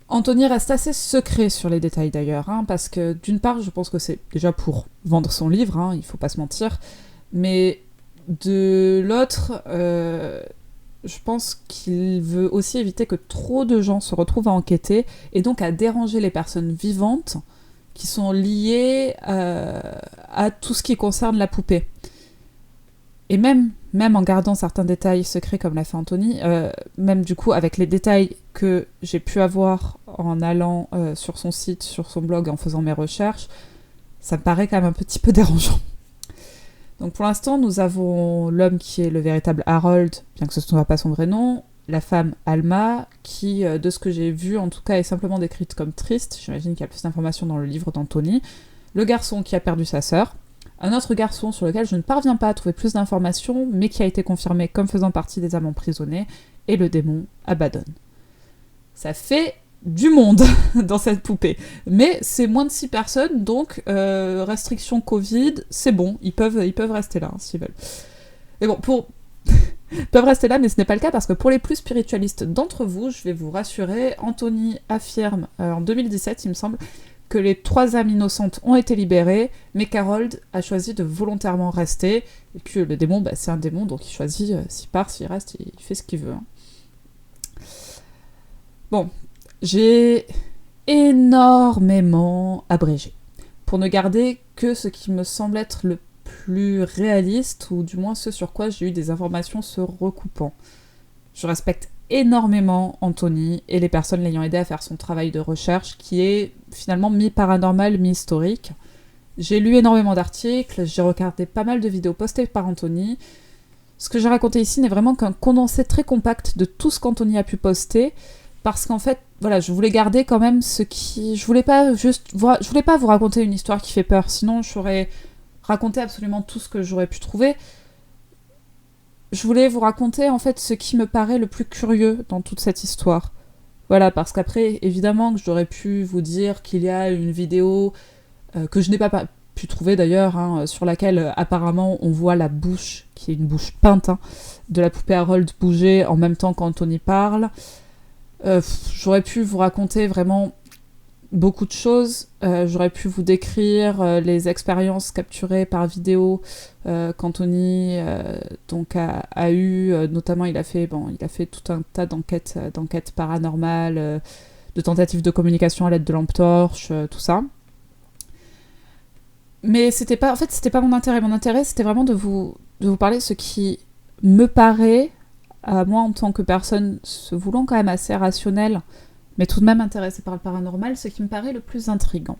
Anthony reste assez secret sur les détails d'ailleurs, parce que d'une part, je pense que c'est déjà pour vendre son livre, il faut pas se mentir, mais de l'autre, je pense qu'il veut aussi éviter que trop de gens se retrouvent à enquêter et donc à déranger les personnes vivantes qui sont liées à tout ce qui concerne la poupée. Et même en gardant certains détails secrets comme l'a fait Anthony, même du coup avec les détails que j'ai pu avoir en allant sur son site, sur son blog, en faisant mes recherches, ça me paraît quand même un petit peu dérangeant. Donc pour l'instant, nous avons l'homme qui est le véritable Harold, bien que ce ne soit pas son vrai nom, la femme Alma, qui, de ce que j'ai vu en tout cas, est simplement décrite comme triste, j'imagine qu'il y a plus d'informations dans le livre d'Anthony, le garçon qui a perdu sa sœur, un autre garçon sur lequel je ne parviens pas à trouver plus d'informations, mais qui a été confirmé comme faisant partie des âmes emprisonnées, et le démon Abaddon. Ça fait du monde dans cette poupée. Mais c'est moins de 6 personnes, donc restriction Covid, c'est bon, ils peuvent rester là, s'ils veulent. Mais bon, ils peuvent rester là, mais ce n'est pas le cas, parce que pour les plus spiritualistes d'entre vous, je vais vous rassurer, Anthony affirme, en 2017, il me semble, que les 3 âmes innocentes ont été libérées, mais qu'Harold a choisi de volontairement rester, et que le démon, c'est un démon, donc il choisit s'il part, s'il reste, il fait ce qu'il veut. Bon, j'ai énormément abrégé, pour ne garder que ce qui me semble être le plus réaliste, ou du moins ce sur quoi j'ai eu des informations se recoupant. Je respecte énormément Anthony et les personnes l'ayant aidé à faire son travail de recherche, qui est finalement mi-paranormal, mi-historique. J'ai lu énormément d'articles, j'ai regardé pas mal de vidéos postées par Anthony. Ce que j'ai raconté ici n'est vraiment qu'un condensé très compact de tout ce qu'Anthony a pu poster, parce qu'en fait, voilà, je voulais garder quand même ce qui... Je voulais pas vous raconter une histoire qui fait peur, sinon j'aurais raconté absolument tout ce que j'aurais pu trouver. Je voulais vous raconter en fait ce qui me paraît le plus curieux dans toute cette histoire. Voilà, parce qu'après, évidemment que j'aurais pu vous dire qu'il y a une vidéo que je n'ai pas pu trouver d'ailleurs, sur laquelle apparemment on voit la bouche, qui est une bouche peinte, de la poupée Harold bouger en même temps qu'Anthony parle. J'aurais pu vous raconter vraiment beaucoup de choses. J'aurais pu vous décrire les expériences capturées par vidéo qu'Anthony a eu. Notamment, il a fait tout un tas d'enquêtes paranormales, de tentatives de communication à l'aide de lampes torches, tout ça. Mais c'était pas mon intérêt. Mon intérêt, c'était vraiment de vous parler de ce qui me paraît, à moi en tant que personne se voulant quand même assez rationnelle, mais tout de même intéressée par le paranormal, ce qui me paraît le plus intriguant.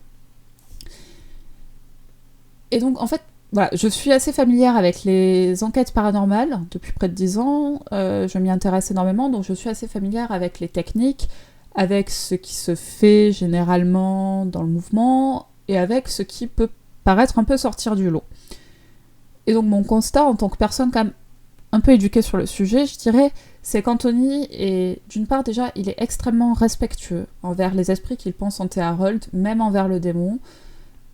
Et donc, en fait, voilà, je suis assez familière avec les enquêtes paranormales depuis près de 10 ans, je m'y intéresse énormément, donc je suis assez familière avec les techniques, avec ce qui se fait généralement dans le mouvement, et avec ce qui peut paraître un peu sortir du lot. Et donc mon constat en tant que personne quand même un peu éduquée sur le sujet, je dirais, c'est qu'Anthony est, d'une part déjà, il est extrêmement respectueux envers les esprits qu'il pense hanter Harold, même envers le démon.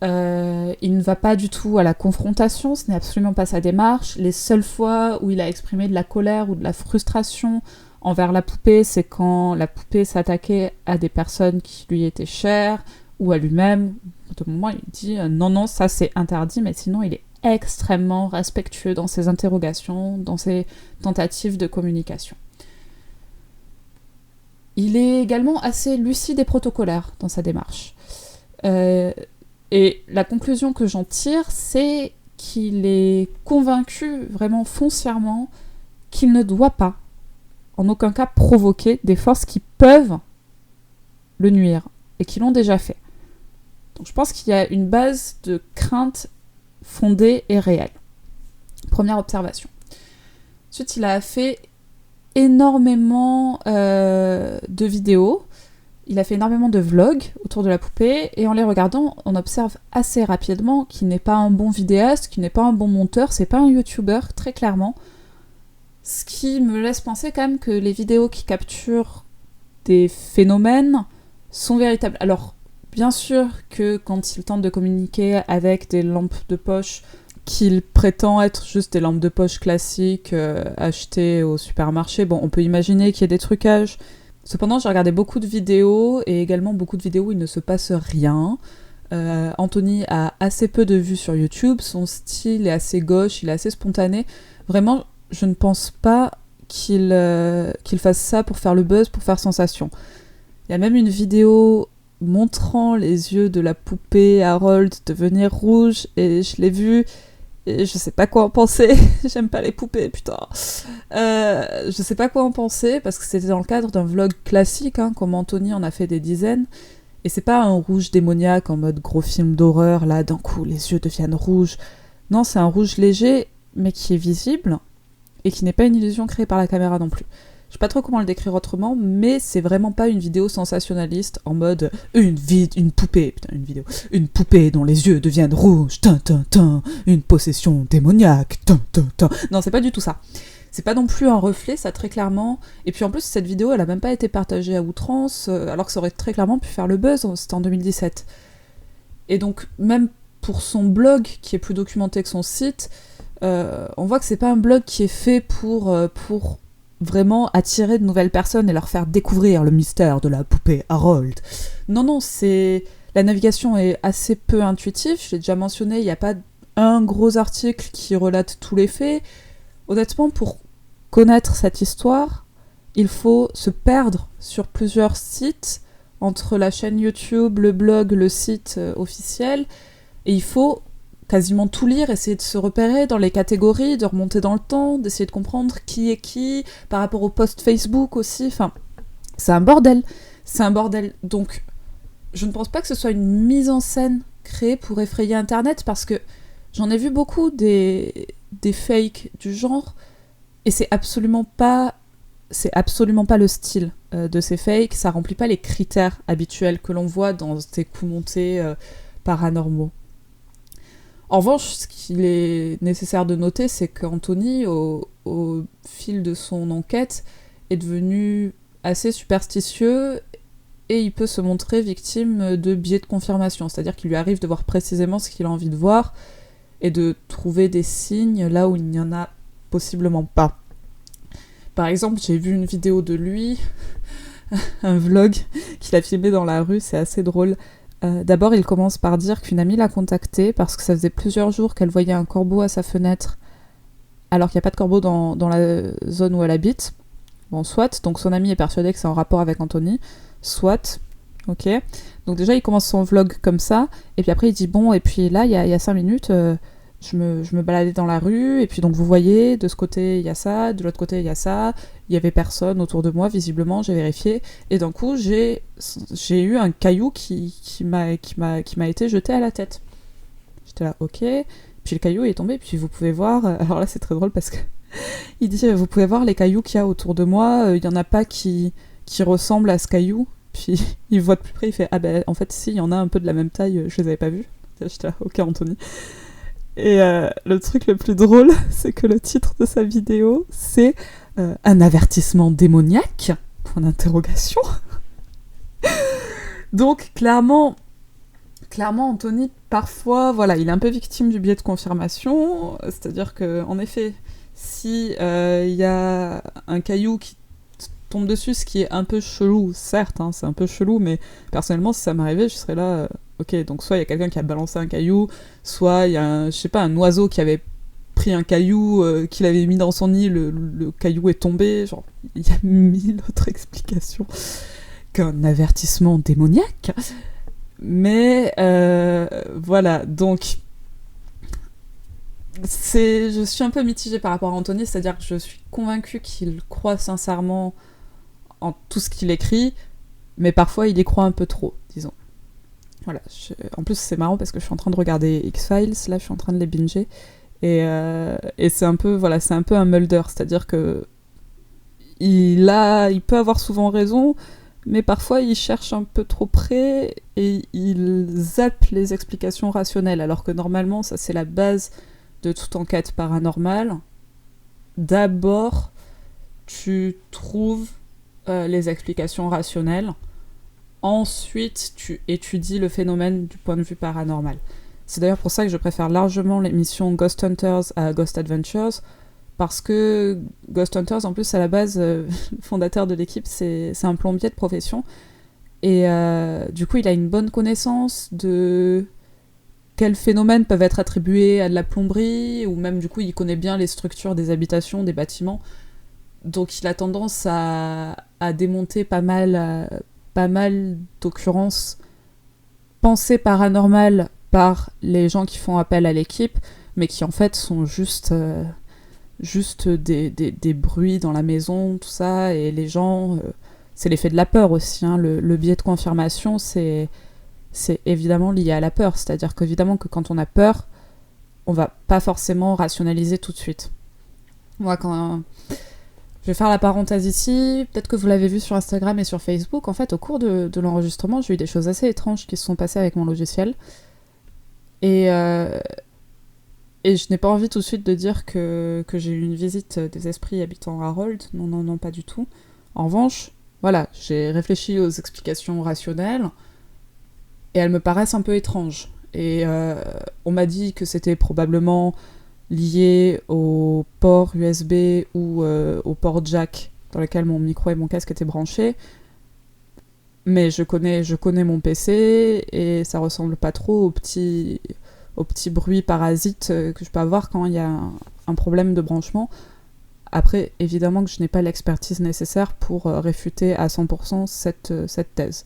Il ne va pas du tout à la confrontation, ce n'est absolument pas sa démarche. Les seules fois où il a exprimé de la colère ou de la frustration envers la poupée, c'est quand la poupée s'attaquait à des personnes qui lui étaient chères, ou à lui-même. À un moment, il dit non, ça c'est interdit, mais sinon il est extrêmement respectueux dans ses interrogations, dans ses tentatives de communication. Il est également assez lucide et protocolaire dans sa démarche. Et la conclusion que j'en tire, c'est qu'il est convaincu vraiment foncièrement qu'il ne doit pas, en aucun cas, provoquer des forces qui peuvent le nuire, et qui l'ont déjà fait. Donc je pense qu'il y a une base de crainte fondée et réelle. Première observation. Ensuite, il a fait énormément de vidéos, il a fait énormément de vlogs autour de la poupée, et en les regardant, on observe assez rapidement qu'il n'est pas un bon vidéaste, qu'il n'est pas un bon monteur, c'est pas un youtubeur, très clairement. Ce qui me laisse penser quand même que les vidéos qui capturent des phénomènes sont véritables. Alors, bien sûr que quand il tente de communiquer avec des lampes de poche qu'il prétend être juste des lampes de poche classiques achetées au supermarché, bon, on peut imaginer qu'il y ait des trucages. Cependant, j'ai regardé beaucoup de vidéos, et également beaucoup de vidéos où il ne se passe rien. Anthony a assez peu de vues sur YouTube, son style est assez gauche, il est assez spontané. Vraiment, je ne pense pas qu'il fasse ça pour faire le buzz, pour faire sensation. Il y a même une vidéo montrant les yeux de la poupée Harold devenir rouge, et je l'ai vue, et je sais pas quoi en penser. J'aime pas les poupées, putain. Je sais pas quoi en penser, parce que c'était dans le cadre d'un vlog classique, hein, comme Anthony en a fait des dizaines, et c'est pas un rouge démoniaque en mode gros film d'horreur, là, d'un coup, les yeux deviennent rouges. Non, c'est un rouge léger, mais qui est visible, et qui n'est pas une illusion créée par la caméra non plus. Je sais pas trop comment le décrire autrement, mais c'est vraiment pas une vidéo sensationnaliste en mode une poupée dont les yeux deviennent rouges, une possession démoniaque, Non, c'est pas du tout ça. C'est pas non plus un reflet, ça très clairement. Et puis en plus, cette vidéo, elle a même pas été partagée à outrance, alors que ça aurait très clairement pu faire le buzz, c'était en 2017. Et donc, même pour son blog, qui est plus documenté que son site, on voit que c'est pas un blog qui est fait pour vraiment attirer de nouvelles personnes et leur faire découvrir le mystère de la poupée Harold. Non, la navigation est assez peu intuitive, je l'ai déjà mentionné, il n'y a pas un gros article qui relate tous les faits. Honnêtement, pour connaître cette histoire, il faut se perdre sur plusieurs sites, entre la chaîne YouTube, le blog, le site officiel, et il faut quasiment tout lire, essayer de se repérer dans les catégories, de remonter dans le temps, d'essayer de comprendre qui est qui, par rapport aux posts Facebook aussi, enfin, c'est un bordel. Donc, je ne pense pas que ce soit une mise en scène créée pour effrayer Internet, parce que j'en ai vu beaucoup des fakes du genre, et c'est absolument pas le style de ces fakes, ça remplit pas les critères habituels que l'on voit dans ces coups montés paranormaux. En revanche, ce qu'il est nécessaire de noter, c'est qu'Anthony, au fil de son enquête, est devenu assez superstitieux, et il peut se montrer victime de biais de confirmation, c'est-à-dire qu'il lui arrive de voir précisément ce qu'il a envie de voir, et de trouver des signes là où il n'y en a possiblement pas. Par exemple, j'ai vu une vidéo de lui, un vlog qu'il a filmé dans la rue, c'est assez drôle. D'abord, il commence par dire qu'une amie l'a contacté parce que ça faisait plusieurs jours qu'elle voyait un corbeau à sa fenêtre, alors qu'il n'y a pas de corbeau dans la zone où elle habite. Bon, soit, donc son amie est persuadée que c'est en rapport avec Anthony, soit, ok. Donc déjà, il commence son vlog comme ça, et puis après, il dit, bon, et puis là, il y a 5 minutes, je me baladais dans la rue, et puis donc vous voyez, de ce côté, il y a ça, de l'autre côté, il y a ça, il y avait personne autour de moi, visiblement, j'ai vérifié, et d'un coup, j'ai eu un caillou qui m'a été jeté à la tête. J'étais là, ok, puis le caillou est tombé, puis vous pouvez voir, alors là, c'est très drôle parce que il dit, vous pouvez voir les cailloux qu'il y a autour de moi, il y en a pas qui ressemblent à ce caillou, puis il voit de plus près, il fait, ah ben, en fait, si, il y en a un peu de la même taille, je les avais pas vus. J'étais là, ok, Anthony. Et le truc le plus drôle, c'est que le titre de sa vidéo, c'est un avertissement démoniaque ? Point d'interrogation. Donc clairement, Anthony, parfois, voilà, il est un peu victime du biais de confirmation, c'est-à-dire que, en effet, si y a un caillou qui tombe dessus, ce qui est un peu chelou, certes, hein, c'est un peu chelou, mais personnellement, si ça m'arrivait, je serais là. Ok, donc soit il y a quelqu'un qui a balancé un caillou, soit il y a un oiseau qui avait pris un caillou, qu'il avait mis dans son nid, le caillou est tombé, genre, il y a 1000 autres explications qu'un avertissement démoniaque. Mais voilà, donc je suis un peu mitigée par rapport à Anthony, c'est-à-dire que je suis convaincue qu'il croit sincèrement en tout ce qu'il écrit, mais parfois il y croit un peu trop, disons. Voilà, en plus c'est marrant parce que je suis en train de regarder X-Files, là je suis en train de les binger, et c'est un peu, voilà, c'est un peu un Mulder, c'est-à-dire que il peut avoir souvent raison, mais parfois il cherche un peu trop près et il zappe les explications rationnelles, alors que normalement ça c'est la base de toute enquête paranormale. D'abord, tu trouves les explications rationnelles. Ensuite, tu étudies le phénomène du point de vue paranormal. C'est d'ailleurs pour ça que je préfère largement l'émission Ghost Hunters à Ghost Adventures, parce que Ghost Hunters, en plus, à la base, le fondateur de l'équipe, c'est un plombier de profession, et du coup, il a une bonne connaissance de quels phénomènes peuvent être attribués à de la plomberie, ou même, du coup, il connaît bien les structures des habitations, des bâtiments. Donc il a tendance à démonter pas mal d'occurrences pensées paranormales par les gens qui font appel à l'équipe, mais qui en fait sont juste des bruits dans la maison, tout ça, et les gens... c'est l'effet de la peur aussi, hein. Le biais de confirmation, c'est évidemment lié à la peur. C'est-à-dire qu'évidemment que quand on a peur, on va pas forcément rationaliser tout de suite. Moi, je vais faire la parenthèse ici, peut-être que vous l'avez vu sur Instagram et sur Facebook, en fait, au cours de l'enregistrement, j'ai eu des choses assez étranges qui se sont passées avec mon logiciel. Et je n'ai pas envie tout de suite de dire que j'ai eu une visite des esprits habitant Harold. Non, non, non, pas du tout. En revanche, voilà, j'ai réfléchi aux explications rationnelles, et elles me paraissent un peu étranges. Et on m'a dit que c'était probablement lié au port USB ou au port jack dans lequel mon micro et mon casque étaient branchés. Mais je connais mon PC et ça ressemble pas trop au petit bruit parasite que je peux avoir quand il y a un problème de branchement. Après, évidemment que je n'ai pas l'expertise nécessaire pour réfuter à 100% cette thèse.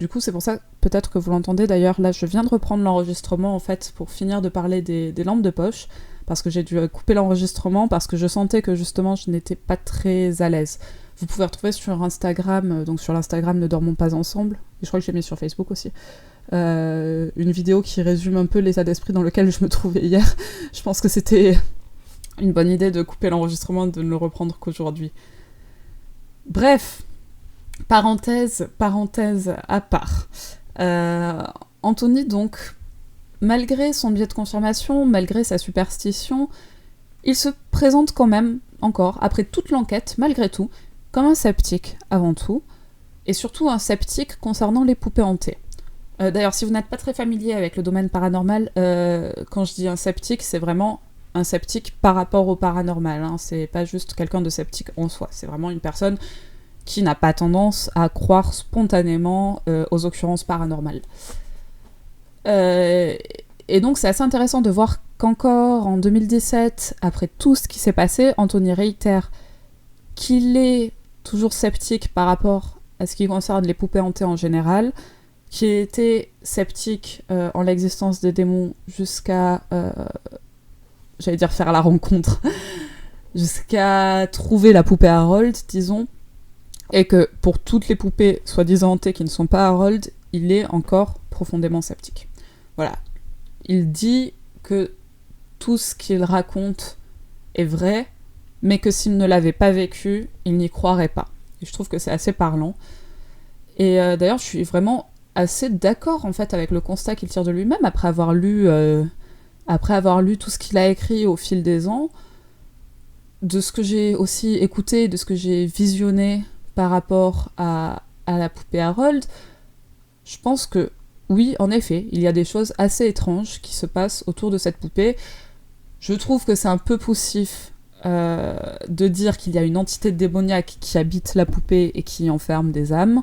Du coup, c'est pour ça, peut-être que vous l'entendez, d'ailleurs, là, je viens de reprendre l'enregistrement, en fait, pour finir de parler des lampes de poche, parce que j'ai dû couper l'enregistrement, parce que je sentais que, justement, je n'étais pas très à l'aise. Vous pouvez retrouver sur Instagram, donc sur l'Instagram Ne Dormons Pas Ensemble, et je crois que j'ai mis sur Facebook aussi, une vidéo qui résume un peu l'état d'esprit dans lequel je me trouvais hier. Je pense que c'était une bonne idée de couper l'enregistrement et de ne le reprendre qu'aujourd'hui. Bref, parenthèse à part. Anthony, donc, malgré son biais de confirmation, malgré sa superstition, il se présente quand même, encore, après toute l'enquête, malgré tout, comme un sceptique, avant tout, et surtout un sceptique concernant les poupées hantées. D'ailleurs, si vous n'êtes pas très familier avec le domaine paranormal, quand je dis un sceptique, c'est vraiment un sceptique par rapport au paranormal, hein. C'est pas juste quelqu'un de sceptique en soi, c'est vraiment une personne qui n'a pas tendance à croire spontanément aux occurrences paranormales. Et donc c'est assez intéressant de voir qu'encore en 2017, après tout ce qui s'est passé, Anthony réitère qu'il est toujours sceptique par rapport à ce qui concerne les poupées hantées en général, qu'il était sceptique en l'existence des démons jusqu'à... j'allais dire faire la rencontre, jusqu'à trouver la poupée Harold, disons, et que pour toutes les poupées soi-disant hantées qui ne sont pas Harold, il est encore profondément sceptique. Voilà. Il dit que tout ce qu'il raconte est vrai, mais que s'il ne l'avait pas vécu, il n'y croirait pas. Et je trouve que c'est assez parlant. Et d'ailleurs, je suis vraiment assez d'accord en fait avec le constat qu'il tire de lui-même après avoir lu tout ce qu'il a écrit au fil des ans, de ce que j'ai aussi écouté, de ce que j'ai visionné par rapport à la poupée Harold. Je pense que oui, en effet, il y a des choses assez étranges qui se passent autour de cette poupée. Je trouve que c'est un peu poussif de dire qu'il y a une entité démoniaque qui habite la poupée et qui enferme des âmes.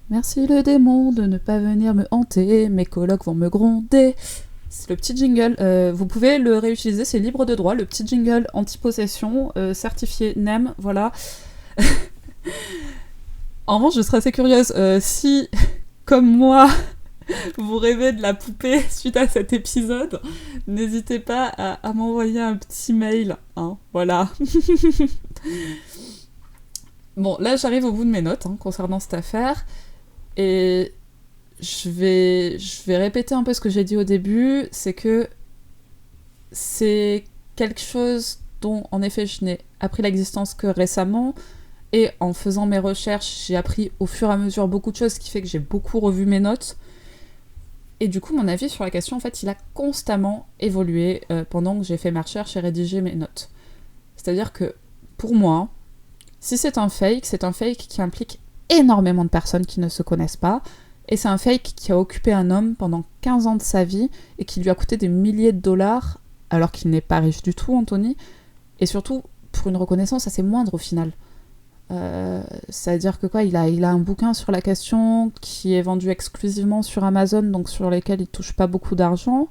Merci le démon de ne pas venir me hanter, mes colocs vont me gronder. C'est le petit jingle. Vous pouvez le réutiliser, c'est libre de droit. Le petit jingle anti-possession, certifié NEM, voilà. En revanche, je serais assez curieuse. Si, comme moi, vous rêvez de la poupée suite à cet épisode, n'hésitez pas à m'envoyer un petit mail. Hein, voilà. Bon, là, j'arrive au bout de mes notes concernant cette affaire. Et je vais répéter un peu ce que j'ai dit au début. C'est que c'est quelque chose dont, en effet, je n'ai appris l'existence que récemment. Et en faisant mes recherches, j'ai appris au fur et à mesure beaucoup de choses, ce qui fait que j'ai beaucoup revu mes notes. Et du coup, mon avis sur la question, en fait, il a constamment évolué pendant que j'ai fait mes recherches et rédigé mes notes. C'est-à-dire que, pour moi, si c'est un fake qui implique énormément de personnes qui ne se connaissent pas, et c'est un fake qui a occupé un homme pendant 15 ans de sa vie, et qui lui a coûté des milliers de dollars, alors qu'il n'est pas riche du tout, Anthony, et surtout, pour une reconnaissance assez moindre au final. C'est-à-dire que quoi, il a un bouquin sur la question qui est vendu exclusivement sur Amazon, donc sur lesquels il touche pas beaucoup d'argent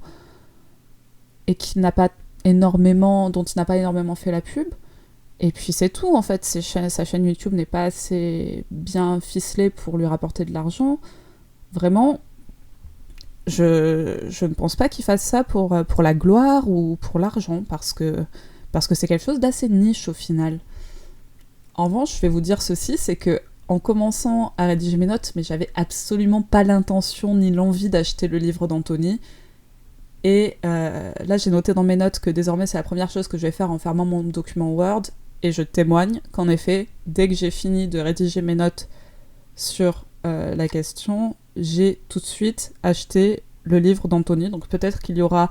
et dont il n'a pas énormément fait la pub. Et puis c'est tout, en fait. Sa chaîne YouTube n'est pas assez bien ficelée pour lui rapporter de l'argent. Vraiment, je ne pense pas qu'il fasse ça pour la gloire ou pour l'argent, parce que c'est quelque chose d'assez niche au final. En revanche, je vais vous dire ceci, c'est que en commençant à rédiger mes notes, mais j'avais absolument pas l'intention ni l'envie d'acheter le livre d'Anthony. Et là, j'ai noté dans mes notes que désormais, c'est la première chose que je vais faire en fermant mon document Word. Et je témoigne qu'en effet, dès que j'ai fini de rédiger mes notes sur la question, j'ai tout de suite acheté le livre d'Anthony. Donc peut-être qu'il y aura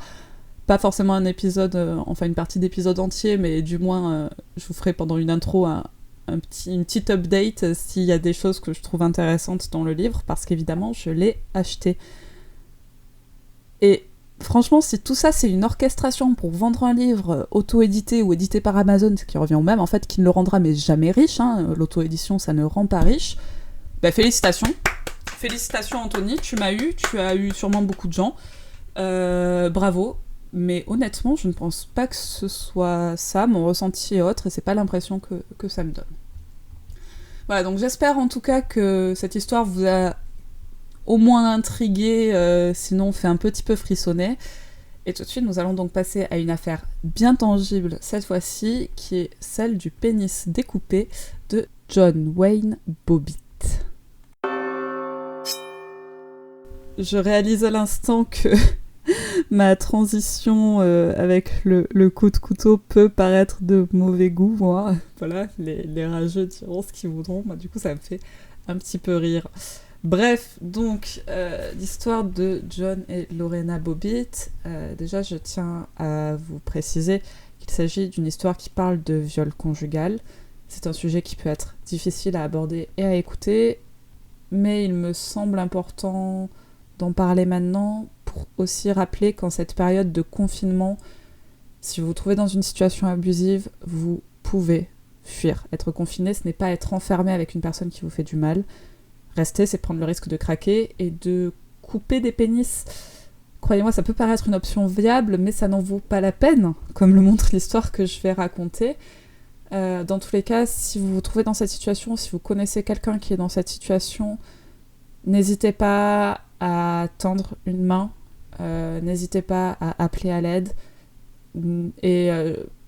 pas forcément un épisode, enfin une partie d'épisode entier, mais du moins, je vous ferai pendant une intro une petite update s'il y a des choses que je trouve intéressantes dans le livre, parce qu'évidemment, je l'ai acheté. Et franchement, si tout ça c'est une orchestration pour vendre un livre auto-édité ou édité par Amazon, ce qui revient au même, en fait, qui ne le rendra mais jamais riche, hein, l'auto-édition ça ne rend pas riche, bah félicitations. Félicitations Anthony, tu as eu sûrement beaucoup de gens. Bravo. Mais honnêtement, je ne pense pas que ce soit ça, mon ressenti est autre, et c'est pas l'impression que ça me donne. Voilà, donc j'espère en tout cas que cette histoire vous a au moins intrigué, sinon fait un petit peu frissonner. Et tout de suite, nous allons donc passer à une affaire bien tangible cette fois-ci, qui est celle du pénis découpé de John Wayne Bobbitt. Je réalise à l'instant que ma transition avec le coup de couteau peut paraître de mauvais goût, moi. Voilà, les rageux diront ce qu'ils voudront. Moi, du coup, ça me fait un petit peu rire. Bref, donc, l'histoire de John et Lorena Bobbitt. Déjà, je tiens à vous préciser qu'il s'agit d'une histoire qui parle de viol conjugal. C'est un sujet qui peut être difficile à aborder et à écouter, mais il me semble important d'en parler maintenant pour aussi rappeler qu'en cette période de confinement, si vous vous trouvez dans une situation abusive, vous pouvez fuir. Être confiné, ce n'est pas être enfermé avec une personne qui vous fait du mal. Rester, c'est prendre le risque de craquer et de couper des pénis. Croyez-moi, ça peut paraître une option viable, mais ça n'en vaut pas la peine, comme le montre l'histoire que je vais raconter. Dans tous les cas, si vous vous trouvez dans cette situation, si vous connaissez quelqu'un qui est dans cette situation, n'hésitez pas à tendre une main, n'hésitez pas à appeler à l'aide. Et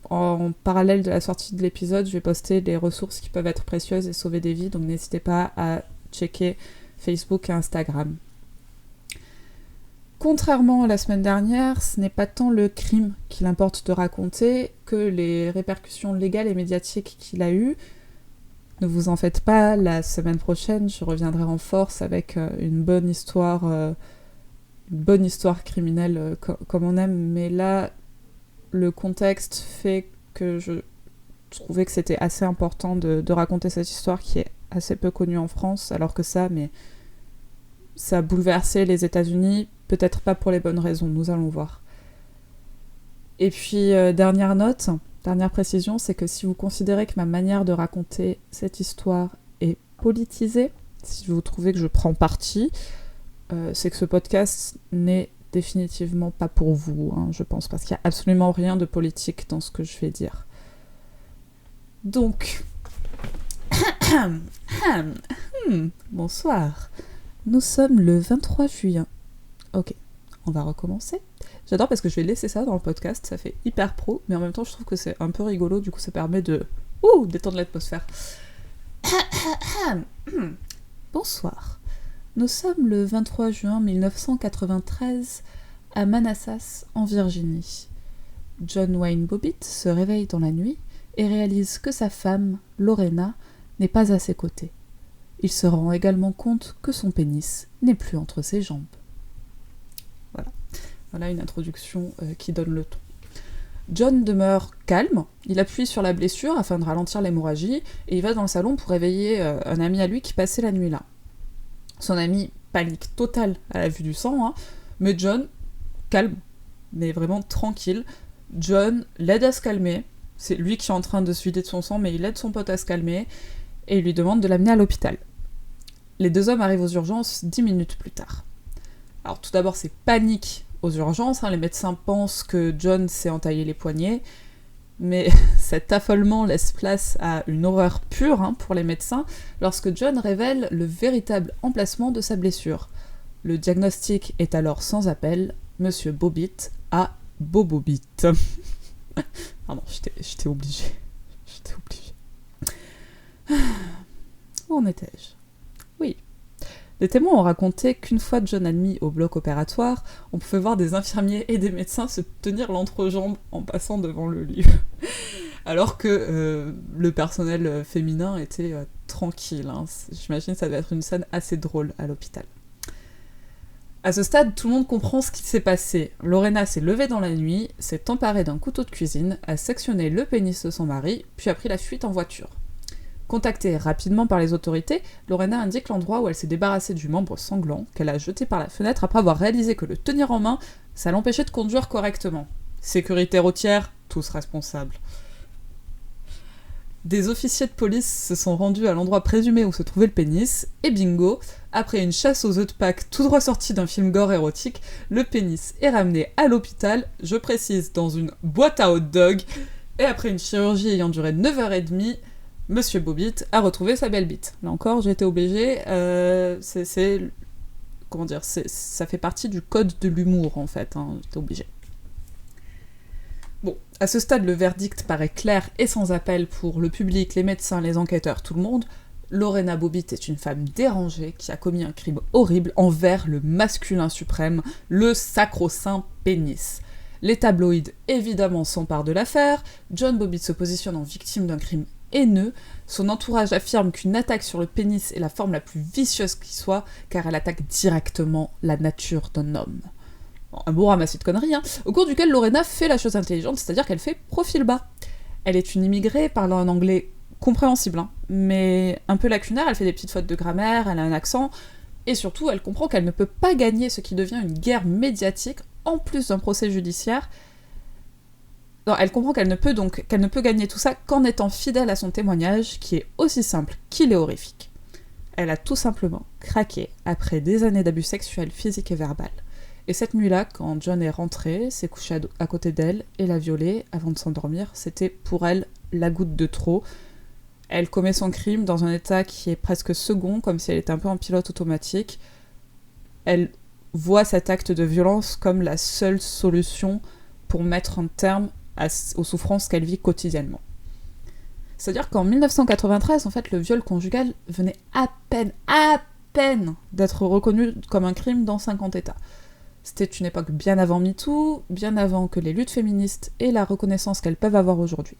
en parallèle de la sortie de l'épisode, je vais poster les ressources qui peuvent être précieuses et sauver des vies, donc n'hésitez pas à checker Facebook et Instagram. Contrairement à la semaine dernière, ce n'est pas tant le crime qu'il importe de raconter que les répercussions légales et médiatiques qu'il a eues. Ne vous en faites pas, la semaine prochaine, je reviendrai en force avec une bonne histoire criminelle comme on aime, mais là, le contexte fait que je trouvais que c'était assez important de raconter cette histoire qui est assez peu connue en France, alors que ça a bouleversé les États-Unis, peut-être pas pour les bonnes raisons, nous allons voir. Et puis, dernière précision, c'est que si vous considérez que ma manière de raconter cette histoire est politisée, si vous trouvez que je prends parti, c'est que ce podcast n'est définitivement pas pour vous, hein, je pense, parce qu'il n'y a absolument rien de politique dans ce que je vais dire. Donc, bonsoir. Nous sommes le 23 juin. Ok, on va recommencer. J'adore parce que je vais laisser ça dans le podcast, ça fait hyper pro, mais en même temps je trouve que c'est un peu rigolo, du coup ça permet de détendre l'atmosphère. Bonsoir. Nous sommes le 23 juin 1993 à Manassas, en Virginie. John Wayne Bobbitt se réveille dans la nuit et réalise que sa femme, Lorena, n'est pas à ses côtés. Il se rend également compte que son pénis n'est plus entre ses jambes. Voilà une introduction qui donne le ton. John demeure calme, il appuie sur la blessure afin de ralentir l'hémorragie, et il va dans le salon pour réveiller un ami à lui qui passait la nuit là. Son ami panique totale à la vue du sang, hein, mais John, calme, mais vraiment tranquille. John l'aide à se calmer, c'est lui qui est en train de se vider de son sang, mais il aide son pote à se calmer, et il lui demande de l'amener à l'hôpital. Les deux hommes arrivent aux urgences 10 minutes plus tard. Alors tout d'abord c'est panique aux urgences, hein, les médecins pensent que John s'est entaillé les poignets, Mais cet affolement laisse place à une horreur pure pour les médecins lorsque John révèle le véritable emplacement de sa blessure. Le diagnostic est alors sans appel, Monsieur Bobbitt a Bobobit. Pardon, j'étais obligée. Où en étais-je ? Oui. Les témoins ont raconté qu'une fois John admis au bloc opératoire, on pouvait voir des infirmiers et des médecins se tenir l'entrejambe en passant devant le lit. Alors que le personnel féminin était tranquille. J'imagine que ça devait être une scène assez drôle à l'hôpital. À ce stade, tout le monde comprend ce qui s'est passé. Lorena s'est levée dans la nuit, s'est emparée d'un couteau de cuisine, a sectionné le pénis de son mari, puis a pris la fuite en voiture. Contactée rapidement par les autorités, Lorena indique l'endroit où elle s'est débarrassée du membre sanglant, qu'elle a jeté par la fenêtre après avoir réalisé que le tenir en main, ça l'empêchait de conduire correctement. Sécurité routière, tous responsables. Des officiers de police se sont rendus à l'endroit présumé où se trouvait le pénis, et bingo, après une chasse aux œufs de Pâques tout droit sortie d'un film gore érotique, le pénis est ramené à l'hôpital, je précise, dans une boîte à hot dog, et après une chirurgie ayant duré 9h30, Monsieur Bobbitt a retrouvé sa belle bite. Là encore, j'ai été obligée, ça fait partie du code de l'humour, en fait, j'étais obligée. Bon, à ce stade, le verdict paraît clair et sans appel pour le public, les médecins, les enquêteurs, tout le monde. Lorena Bobbitt est une femme dérangée qui a commis un crime horrible envers le masculin suprême, le sacro-saint pénis. Les tabloïds, évidemment, s'emparent de l'affaire, John Bobbitt se positionne en victime d'un crime haineux, son entourage affirme qu'une attaque sur le pénis est la forme la plus vicieuse qui soit, car elle attaque directement la nature d'un homme. Un beau ramassis de conneries, au cours duquel Lorena fait la chose intelligente, c'est-à-dire qu'elle fait profil bas. Elle est une immigrée parlant un anglais compréhensible, mais un peu lacunaire, elle fait des petites fautes de grammaire, elle a un accent, et surtout, elle comprend qu'elle ne peut pas gagner ce qui devient une guerre médiatique, en plus d'un procès judiciaire. Non, elle comprend qu'elle ne peut gagner tout ça qu'en étant fidèle à son témoignage, qui est aussi simple qu'il est horrifique. Elle a tout simplement craqué après des années d'abus sexuels, physiques et verbal. Et cette nuit-là, quand John est rentré, s'est couché à côté d'elle et l'a violée avant de s'endormir, c'était pour elle la goutte de trop. Elle commet son crime dans un état qui est presque second, comme si elle était un peu en pilote automatique. Elle voit cet acte de violence comme la seule solution pour mettre un terme aux souffrances qu'elle vit quotidiennement. C'est-à-dire qu'en 1993, en fait, le viol conjugal venait à peine d'être reconnu comme un crime dans 50 États. C'était une époque bien avant MeToo, bien avant que les luttes féministes aient la reconnaissance qu'elles peuvent avoir aujourd'hui.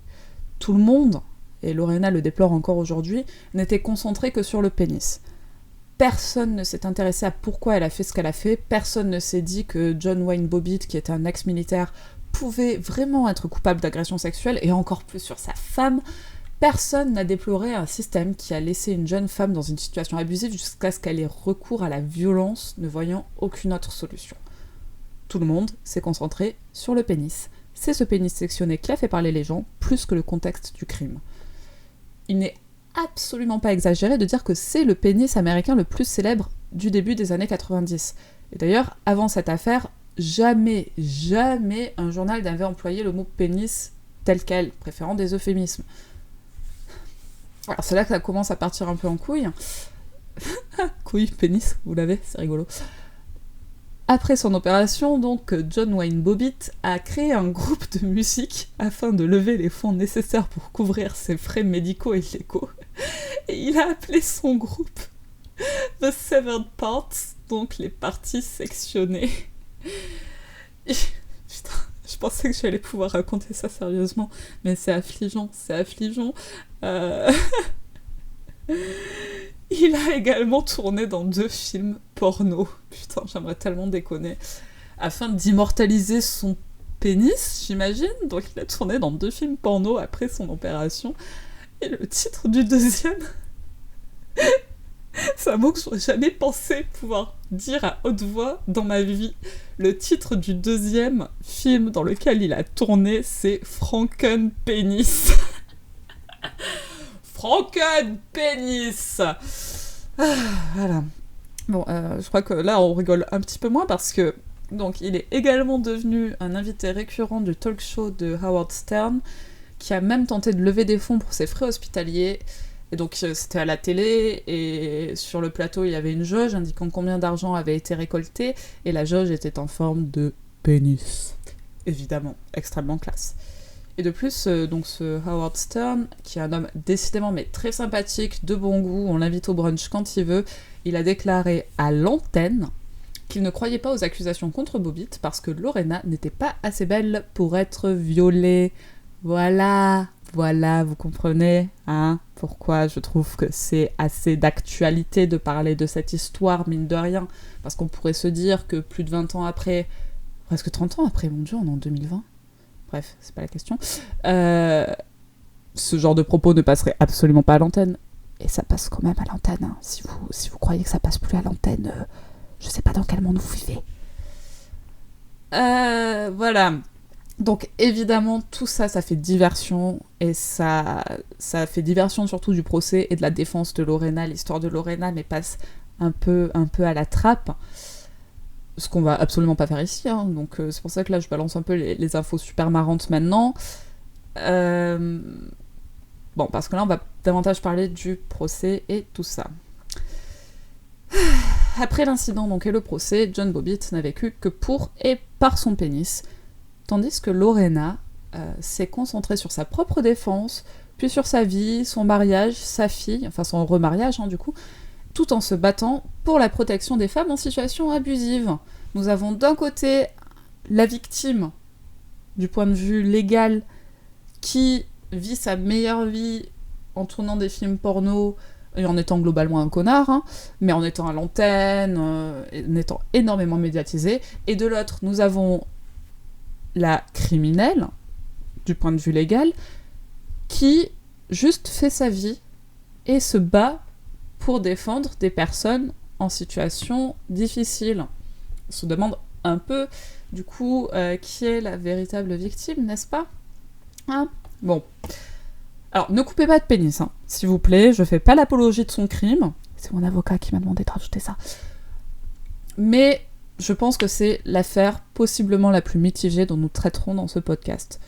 Tout le monde, et Lorena le déplore encore aujourd'hui, n'était concentré que sur le pénis. Personne ne s'est intéressé à pourquoi elle a fait ce qu'elle a fait, personne ne s'est dit que John Wayne Bobbitt, qui était un ex-militaire, pouvait vraiment être coupable d'agression sexuelle, et encore plus sur sa femme. Personne n'a déploré un système qui a laissé une jeune femme dans une situation abusive jusqu'à ce qu'elle ait recours à la violence, ne voyant aucune autre solution. Tout le monde s'est concentré sur le pénis. C'est ce pénis sectionné qui a fait parler les gens, plus que le contexte du crime. Il n'est absolument pas exagéré de dire que c'est le pénis américain le plus célèbre du début des années 90. Et d'ailleurs, avant cette affaire, jamais un journal n'avait employé le mot pénis tel quel, préférant des euphémismes. Alors c'est là que ça commence à partir un peu en couille. Couille, pénis, vous l'avez, c'est rigolo. Après son opération, donc, John Wayne Bobbitt a créé un groupe de musique afin de lever les fonds nécessaires pour couvrir ses frais médicaux et légaux. Et il a appelé son groupe The Severed Parts, donc les parties sectionnées. Putain, je pensais que j'allais pouvoir raconter ça sérieusement, mais c'est affligeant. Il a également tourné dans 2 films porno. Putain, j'aimerais tellement déconner. Afin d'immortaliser son pénis, j'imagine. Donc il a tourné dans 2 films porno après son opération. Et le titre du deuxième... c'est un mot que j'aurais jamais pensé pouvoir dire à haute voix dans ma vie. Le titre du deuxième film dans lequel il a tourné, c'est Frankenpenis. Frankenpenis. Voilà. Bon, je crois que là on rigole un petit peu moins parce que donc il est également devenu un invité récurrent du talk show de Howard Stern qui a même tenté de lever des fonds pour ses frais hospitaliers. Et donc c'était à la télé, et sur le plateau il y avait une jauge indiquant combien d'argent avait été récolté, et la jauge était en forme de pénis. Évidemment, extrêmement classe. Et de plus, donc ce Howard Stern, qui est un homme décidément mais très sympathique, de bon goût, on l'invite au brunch quand il veut, il a déclaré à l'antenne qu'il ne croyait pas aux accusations contre Bobbitt parce que Lorena n'était pas assez belle pour être violée. Voilà, vous comprenez, hein, pourquoi je trouve que c'est assez d'actualité de parler de cette histoire, mine de rien, parce qu'on pourrait se dire que plus de 20 ans après, presque 30 ans après, mon Dieu, on est en 2020, bref, c'est pas la question, ce genre de propos ne passerait absolument pas à l'antenne, et ça passe quand même à l'antenne, hein. Si vous croyez que ça passe plus à l'antenne, je sais pas dans quel monde vous vivez. Voilà. Donc évidemment, tout ça, ça fait diversion, et ça fait diversion surtout du procès et de la défense de Lorena. L'histoire de Lorena, mais passe un peu à la trappe, ce qu'on va absolument pas faire ici, hein. Donc c'est pour ça que là, je balance un peu les infos super marrantes maintenant. Bon, parce que là, on va davantage parler du procès et tout ça. Après l'incident donc, et le procès, John Bobbitt n'a vécu que pour et par son pénis, tandis que Lorena s'est concentrée sur sa propre défense, puis sur sa vie, son mariage, sa fille, enfin son remariage du coup, tout en se battant pour la protection des femmes en situation abusive. Nous avons d'un côté la victime, du point de vue légal, qui vit sa meilleure vie en tournant des films porno, et en étant globalement un connard, hein, mais en étant à l'antenne, en étant énormément médiatisé, et de l'autre, nous avons la criminelle, du point de vue légal, qui juste fait sa vie et se bat pour défendre des personnes en situation difficile. On se demande un peu, du coup, qui est la véritable victime, n'est-ce pas ? Hein ? Bon. Alors, ne coupez pas de pénis, hein, s'il vous plaît, je fais pas l'apologie de son crime. C'est mon avocat qui m'a demandé de rajouter ça. Mais je pense que c'est l'affaire possiblement la plus mitigée dont nous traiterons dans ce podcast.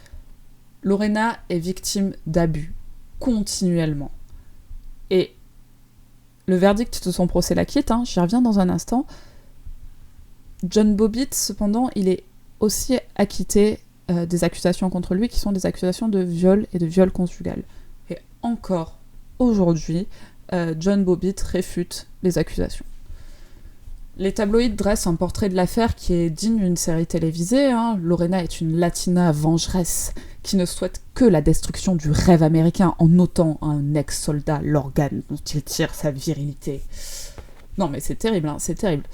Lorena est victime d'abus, continuellement. Et le verdict de son procès la quitte, j'y reviens dans un instant. John Bobbitt, cependant, il est aussi acquitté des accusations contre lui qui sont des accusations de viol et de viol conjugal. Et encore aujourd'hui, John Bobbitt réfute les accusations. Les tabloïds dressent un portrait de l'affaire qui est digne d'une série télévisée. Lorena est une latina vengeresse qui ne souhaite que la destruction du rêve américain en ôtant à un ex-soldat l'organe dont il tire sa virilité. Non mais c'est terrible, c'est terrible.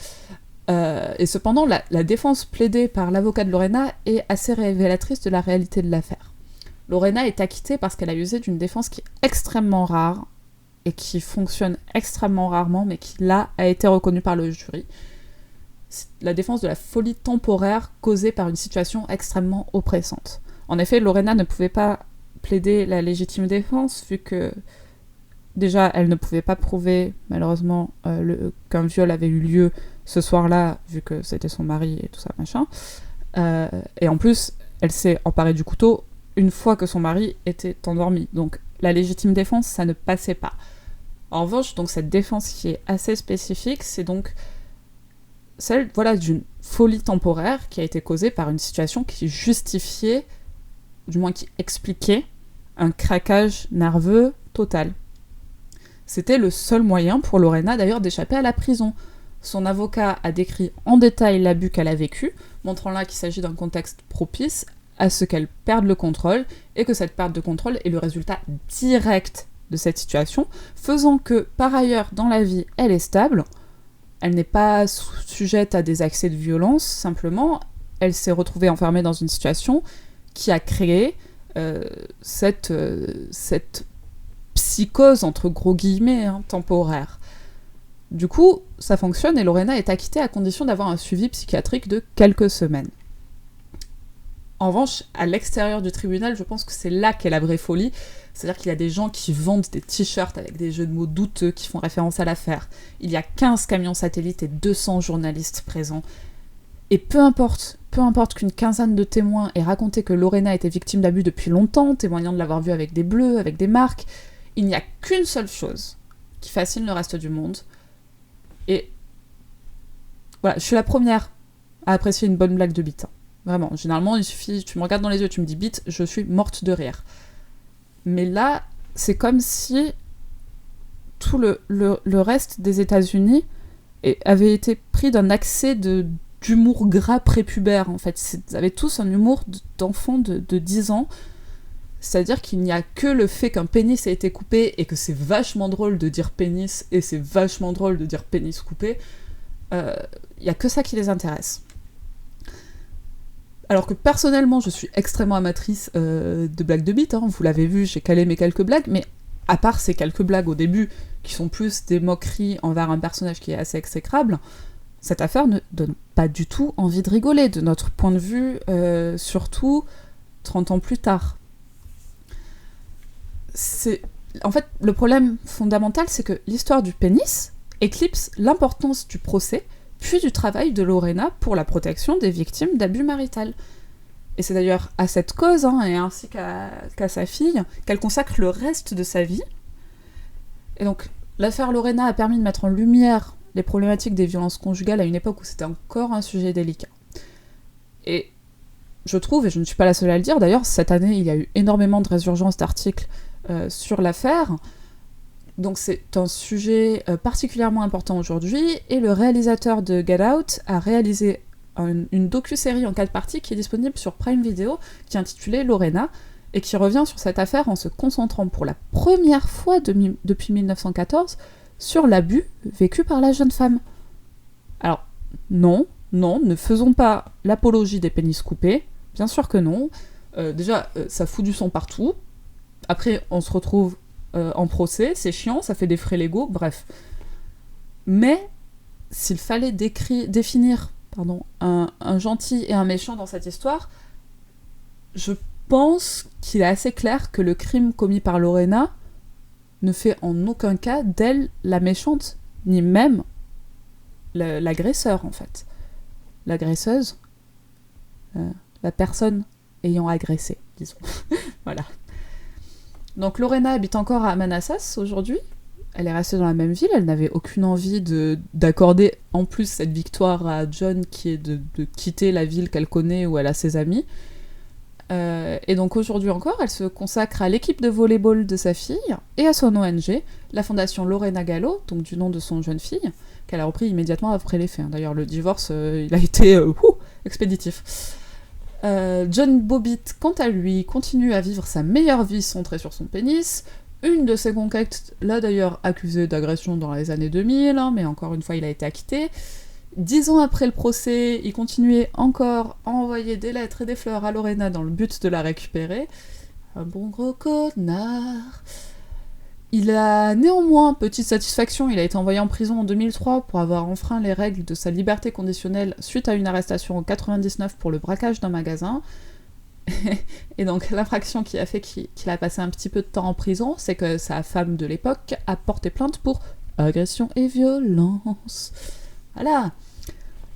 Et cependant, la défense plaidée par l'avocat de Lorena est assez révélatrice de la réalité de l'affaire. Lorena est acquittée parce qu'elle a usé d'une défense qui est extrêmement rare et qui fonctionne extrêmement rarement, mais qui, là, a été reconnue par le jury. C'est la défense de la folie temporaire causée par une situation extrêmement oppressante. En effet, Lorena ne pouvait pas plaider la légitime défense, vu que, déjà, elle ne pouvait pas prouver, malheureusement, qu'un viol avait eu lieu ce soir-là, vu que c'était son mari et tout ça, machin. Et en plus, elle s'est emparée du couteau une fois que son mari était endormi. Donc, la légitime défense, ça ne passait pas. En revanche, donc, cette défense qui est assez spécifique, c'est donc celle, d'une folie temporaire qui a été causée par une situation qui justifiait, du moins qui expliquait, un craquage nerveux total. C'était le seul moyen pour Lorena, d'ailleurs, d'échapper à la prison. Son avocat a décrit en détail l'abus qu'elle a vécu, montrant là qu'il s'agit d'un contexte propice à ce qu'elle perde le contrôle, et que cette perte de contrôle est le résultat direct de cette situation, faisant que, par ailleurs, dans la vie, elle est stable, elle n'est pas sujette à des accès de violence, simplement, elle s'est retrouvée enfermée dans une situation qui a créé cette psychose, entre gros guillemets, temporaire. Du coup, ça fonctionne et Lorena est acquittée à condition d'avoir un suivi psychiatrique de quelques semaines. En revanche, à l'extérieur du tribunal, je pense que c'est là qu'est la vraie folie. C'est-à-dire qu'il y a des gens qui vendent des t-shirts avec des jeux de mots douteux qui font référence à l'affaire. Il y a 15 camions satellites et 200 journalistes présents. Et peu importe peu importe qu'une quinzaine de témoins aient raconté que Lorena était victime d'abus depuis longtemps, témoignant de l'avoir vue avec des bleus, avec des marques, il n'y a qu'une seule chose qui fascine le reste du monde. Et voilà, je suis la première à apprécier une bonne blague de bite. Vraiment, généralement, il suffit, tu me regardes dans les yeux, tu me dis bite, je suis morte de rire. Mais là, c'est comme si tout le reste des États-Unis avait été pris d'un accès d'humour gras prépubère, en fait. Ils avaient tous un humour d'enfants de 10 ans. C'est-à-dire qu'il n'y a que le fait qu'un pénis ait été coupé et que c'est vachement drôle de dire pénis et c'est vachement drôle de dire pénis coupé. Il n'y a que ça qui les intéresse. Alors que personnellement, je suis extrêmement amatrice de blagues de bite. Vous l'avez vu, j'ai calé mes quelques blagues, mais à part ces quelques blagues au début, qui sont plus des moqueries envers un personnage qui est assez exécrable, cette affaire ne donne pas du tout envie de rigoler, de notre point de vue, surtout 30 ans plus tard. En fait, le problème fondamental, c'est que l'histoire du pénis éclipse l'importance du procès, puis du travail de Lorena pour la protection des victimes d'abus marital. Et c'est d'ailleurs à cette cause, et ainsi qu'à sa fille, qu'elle consacre le reste de sa vie. Et donc, l'affaire Lorena a permis de mettre en lumière les problématiques des violences conjugales à une époque où c'était encore un sujet délicat. Et je trouve, et je ne suis pas la seule à le dire, d'ailleurs, cette année, il y a eu énormément de résurgence d'articles sur l'affaire. Donc c'est un sujet particulièrement important aujourd'hui, et le réalisateur de Get Out a réalisé une docu-série en 4 parties qui est disponible sur Prime Video, qui est intitulée Lorena, et qui revient sur cette affaire en se concentrant pour la première fois depuis 1914 sur l'abus vécu par la jeune femme. Alors, non, ne faisons pas l'apologie des pénis coupés, bien sûr que non. Déjà, ça fout du sang partout. Après, on se retrouve en procès, c'est chiant, ça fait des frais légaux, bref. Mais, s'il fallait définir un gentil et un méchant dans cette histoire, je pense qu'il est assez clair que le crime commis par Lorena ne fait en aucun cas d'elle la méchante, ni même l'agresseur, en fait. L'agresseuse, la personne ayant agressé, disons. Voilà. Donc Lorena habite encore à Manassas aujourd'hui. Elle est restée dans la même ville, elle n'avait aucune envie d'accorder en plus cette victoire à John, qui est de quitter la ville qu'elle connaît où elle a ses amis. Et donc aujourd'hui encore, elle se consacre à l'équipe de volley-ball de sa fille et à son ONG, la fondation Lorena Gallo, donc du nom de son jeune fille, qu'elle a repris immédiatement après les faits. D'ailleurs, le divorce, il a été expéditif. John Bobbitt, quant à lui, continue à vivre sa meilleure vie centrée sur son pénis. Une de ses conquêtes l'a d'ailleurs accusé d'agression dans les années 2000, mais encore une fois, il a été acquitté. 10 ans après le procès, il continuait encore à envoyer des lettres et des fleurs à Lorena dans le but de la récupérer. Un bon gros connard. Il a néanmoins, petite satisfaction, il a été envoyé en prison en 2003 pour avoir enfreint les règles de sa liberté conditionnelle suite à une arrestation en 99 pour le braquage d'un magasin. Et donc l'infraction qui a fait qu'il a passé un petit peu de temps en prison, c'est que sa femme de l'époque a porté plainte pour agression et violence. Voilà.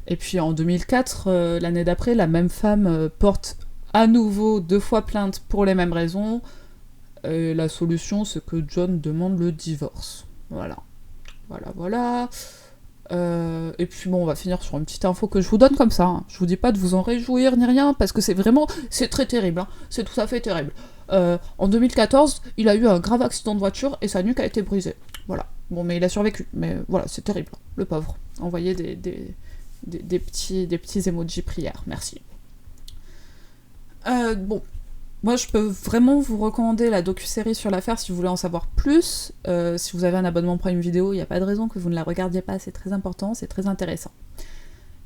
Et puis en 2004, l'année d'après, la même femme porte à nouveau 2 fois plainte pour les mêmes raisons. Et la solution, c'est que John demande le divorce. Voilà. Et puis bon, on va finir sur une petite info que je vous donne comme ça. Je vous dis pas de vous en réjouir ni rien, parce que c'est très terrible. C'est tout à fait terrible. En 2014, il a eu un grave accident de voiture et sa nuque a été brisée. Voilà. Bon, mais il a survécu. Mais voilà, c'est terrible. Le pauvre. Envoyez des petits emojis prières. Merci. Bon. Moi, je peux vraiment vous recommander la docu-série sur l'affaire si vous voulez en savoir plus. Si vous avez un abonnement Prime Video, il n'y a pas de raison que vous ne la regardiez pas, c'est très important, c'est très intéressant.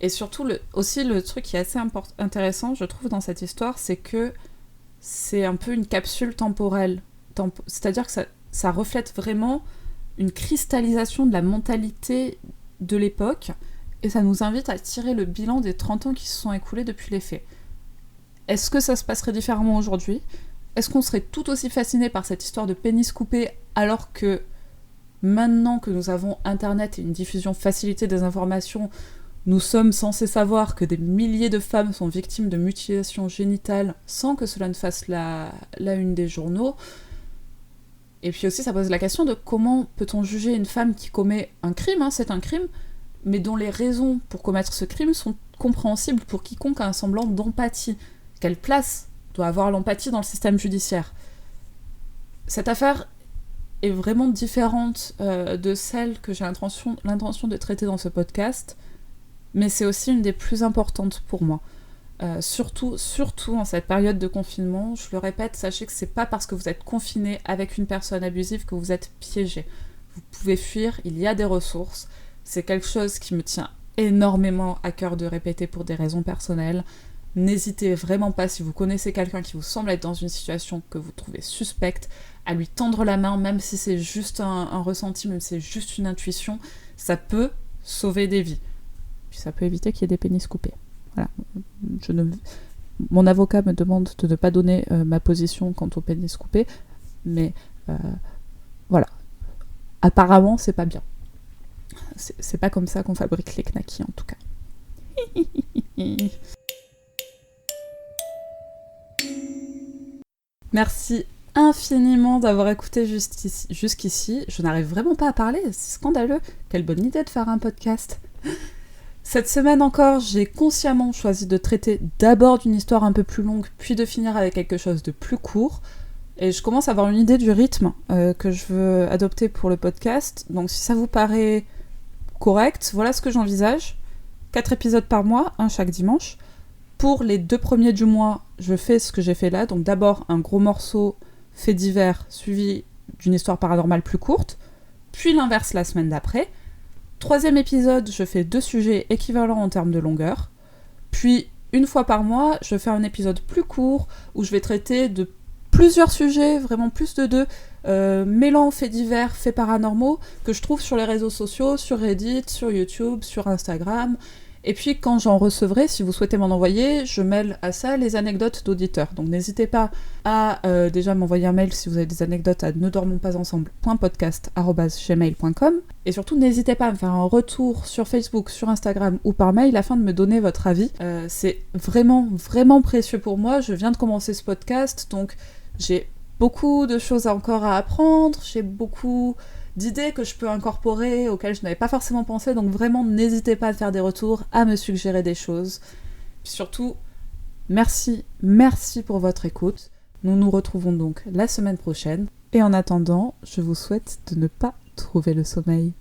Et surtout, aussi, le truc qui est assez intéressant, je trouve, dans cette histoire, c'est que c'est un peu une capsule temporelle. C'est-à-dire que ça reflète vraiment une cristallisation de la mentalité de l'époque, et ça nous invite à tirer le bilan des 30 ans qui se sont écoulés depuis les faits. Est-ce que ça se passerait différemment aujourd'hui ? Est-ce qu'on serait tout aussi fasciné par cette histoire de pénis coupé, alors que maintenant que nous avons Internet et une diffusion facilitée des informations, Nous sommes censés savoir que des milliers de femmes sont victimes de mutilations génitales sans que cela ne fasse la une des journaux. Et puis aussi, ça pose la question de comment peut-on juger une femme qui commet un crime, c'est un crime, mais dont les raisons pour commettre ce crime sont compréhensibles pour quiconque a un semblant d'empathie. Quelle place doit avoir l'empathie dans le système judiciaire ? Cette affaire est vraiment différente de celle que j'ai l'intention de traiter dans ce podcast, mais c'est aussi une des plus importantes pour moi. Surtout en cette période de confinement, je le répète, sachez que c'est pas parce que vous êtes confiné avec une personne abusive que vous êtes piégé. Vous pouvez fuir, il y a des ressources. C'est quelque chose qui me tient énormément à cœur de répéter pour des raisons personnelles. N'hésitez vraiment pas, si vous connaissez quelqu'un qui vous semble être dans une situation que vous trouvez suspecte, à lui tendre la main, même si c'est juste un ressenti, même si c'est juste une intuition, ça peut sauver des vies. Puis ça peut éviter qu'il y ait des pénis coupés. Voilà. Mon avocat me demande de ne pas donner ma position quant au pénis coupé, mais voilà. Apparemment, c'est pas bien. C'est pas comme ça qu'on fabrique les knackis, en tout cas. Merci infiniment d'avoir écouté jusqu'ici. Je n'arrive vraiment pas à parler, c'est scandaleux. Quelle bonne idée de faire un podcast. Cette semaine encore, j'ai consciemment choisi de traiter d'abord d'une histoire un peu plus longue, puis de finir avec quelque chose de plus court. Et je commence à avoir une idée du rythme que je veux adopter pour le podcast. Donc si ça vous paraît correct, voilà ce que j'envisage. 4 épisodes par mois, un chaque dimanche. Pour les 2 premiers du mois, je fais ce que j'ai fait là. Donc d'abord un gros morceau fait divers suivi d'une histoire paranormale plus courte. Puis l'inverse la semaine d'après. 3e épisode, je fais 2 sujets équivalents en termes de longueur. Puis, une fois par mois, je fais un épisode plus court où je vais traiter de plusieurs sujets, vraiment plus de 2, mêlant faits divers, faits paranormaux, que je trouve sur les réseaux sociaux, sur Reddit, sur YouTube, sur Instagram. Et puis, quand j'en recevrai, si vous souhaitez m'en envoyer, je mêle à ça les anecdotes d'auditeurs. Donc n'hésitez pas à déjà m'envoyer un mail si vous avez des anecdotes à nedormonpasensemble.podcast@gmail.com. Et surtout, n'hésitez pas à me faire un retour sur Facebook, sur Instagram ou par mail afin de me donner votre avis. C'est vraiment, vraiment précieux pour moi. Je viens de commencer ce podcast, donc j'ai beaucoup de choses encore à apprendre, j'ai beaucoup d'idées que je peux incorporer, auxquelles je n'avais pas forcément pensé, donc vraiment n'hésitez pas à faire des retours, à me suggérer des choses. Puis surtout, merci pour votre écoute. Nous nous retrouvons donc la semaine prochaine, et en attendant, je vous souhaite de ne pas trouver le sommeil.